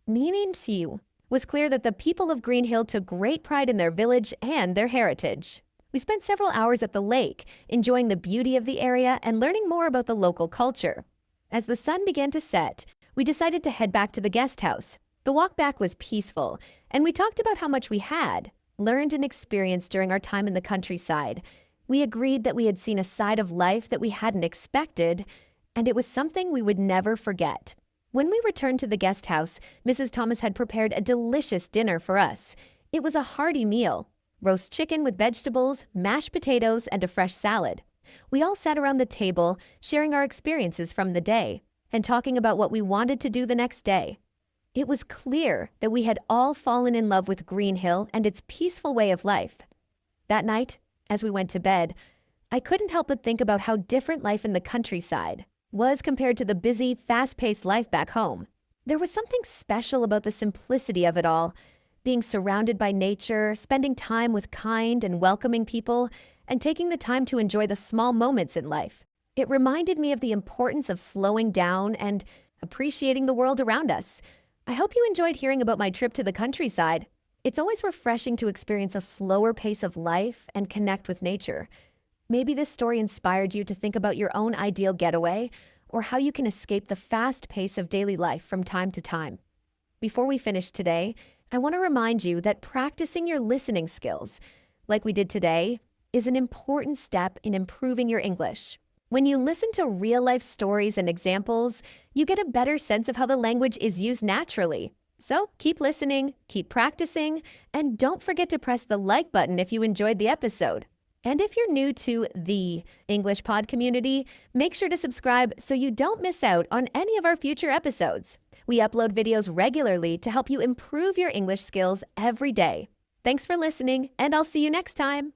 Meaning to you was clear that the people of Greenhill took great pride in their village and their heritage. We spent several hours at the lake, enjoying the beauty of the area and learning more about the local culture. As the sun began to set, we decided to head back to the guest house. The walk back was peaceful, and we talked about how much we had learned and experienced during our time in the countryside. We agreed that we had seen a side of life that we hadn't expected, and it was something we would never forget. When we returned to the guest house, Mrs. Thomas had prepared a delicious dinner for us. It was a hearty meal: roast chicken with vegetables, mashed potatoes, and a fresh salad. We all sat around the table, sharing our experiences from the day and talking about what we wanted to do the next day. It was clear that we had all fallen in love with Greenhill and its peaceful way of life. That night, as we went to bed, I couldn't help but think about how different life in the countryside was compared to the busy, fast-paced life back home. There was something special about the simplicity of it all, being surrounded by nature, spending time with kind and welcoming people, and taking the time to enjoy the small moments in life. It reminded me of the importance of slowing down and appreciating the world around us. I hope you enjoyed hearing about my trip to the countryside. It's always refreshing to experience a slower pace of life and connect with nature. Maybe this story inspired you to think about your own ideal getaway or how you can escape the fast pace of daily life from time to time. Before we finish today, I want to remind you that practicing your listening skills, like we did today, is an important step in improving your English. When you listen to real-life stories and examples, you get a better sense of how the language is used naturally. So keep listening, keep practicing, and don't forget to press the like button if you enjoyed the episode. And if you're new to the English Pod community, make sure to subscribe so you don't miss out on any of our future episodes. We upload videos regularly to help you improve your English skills every day. Thanks for listening, and I'll see you next time.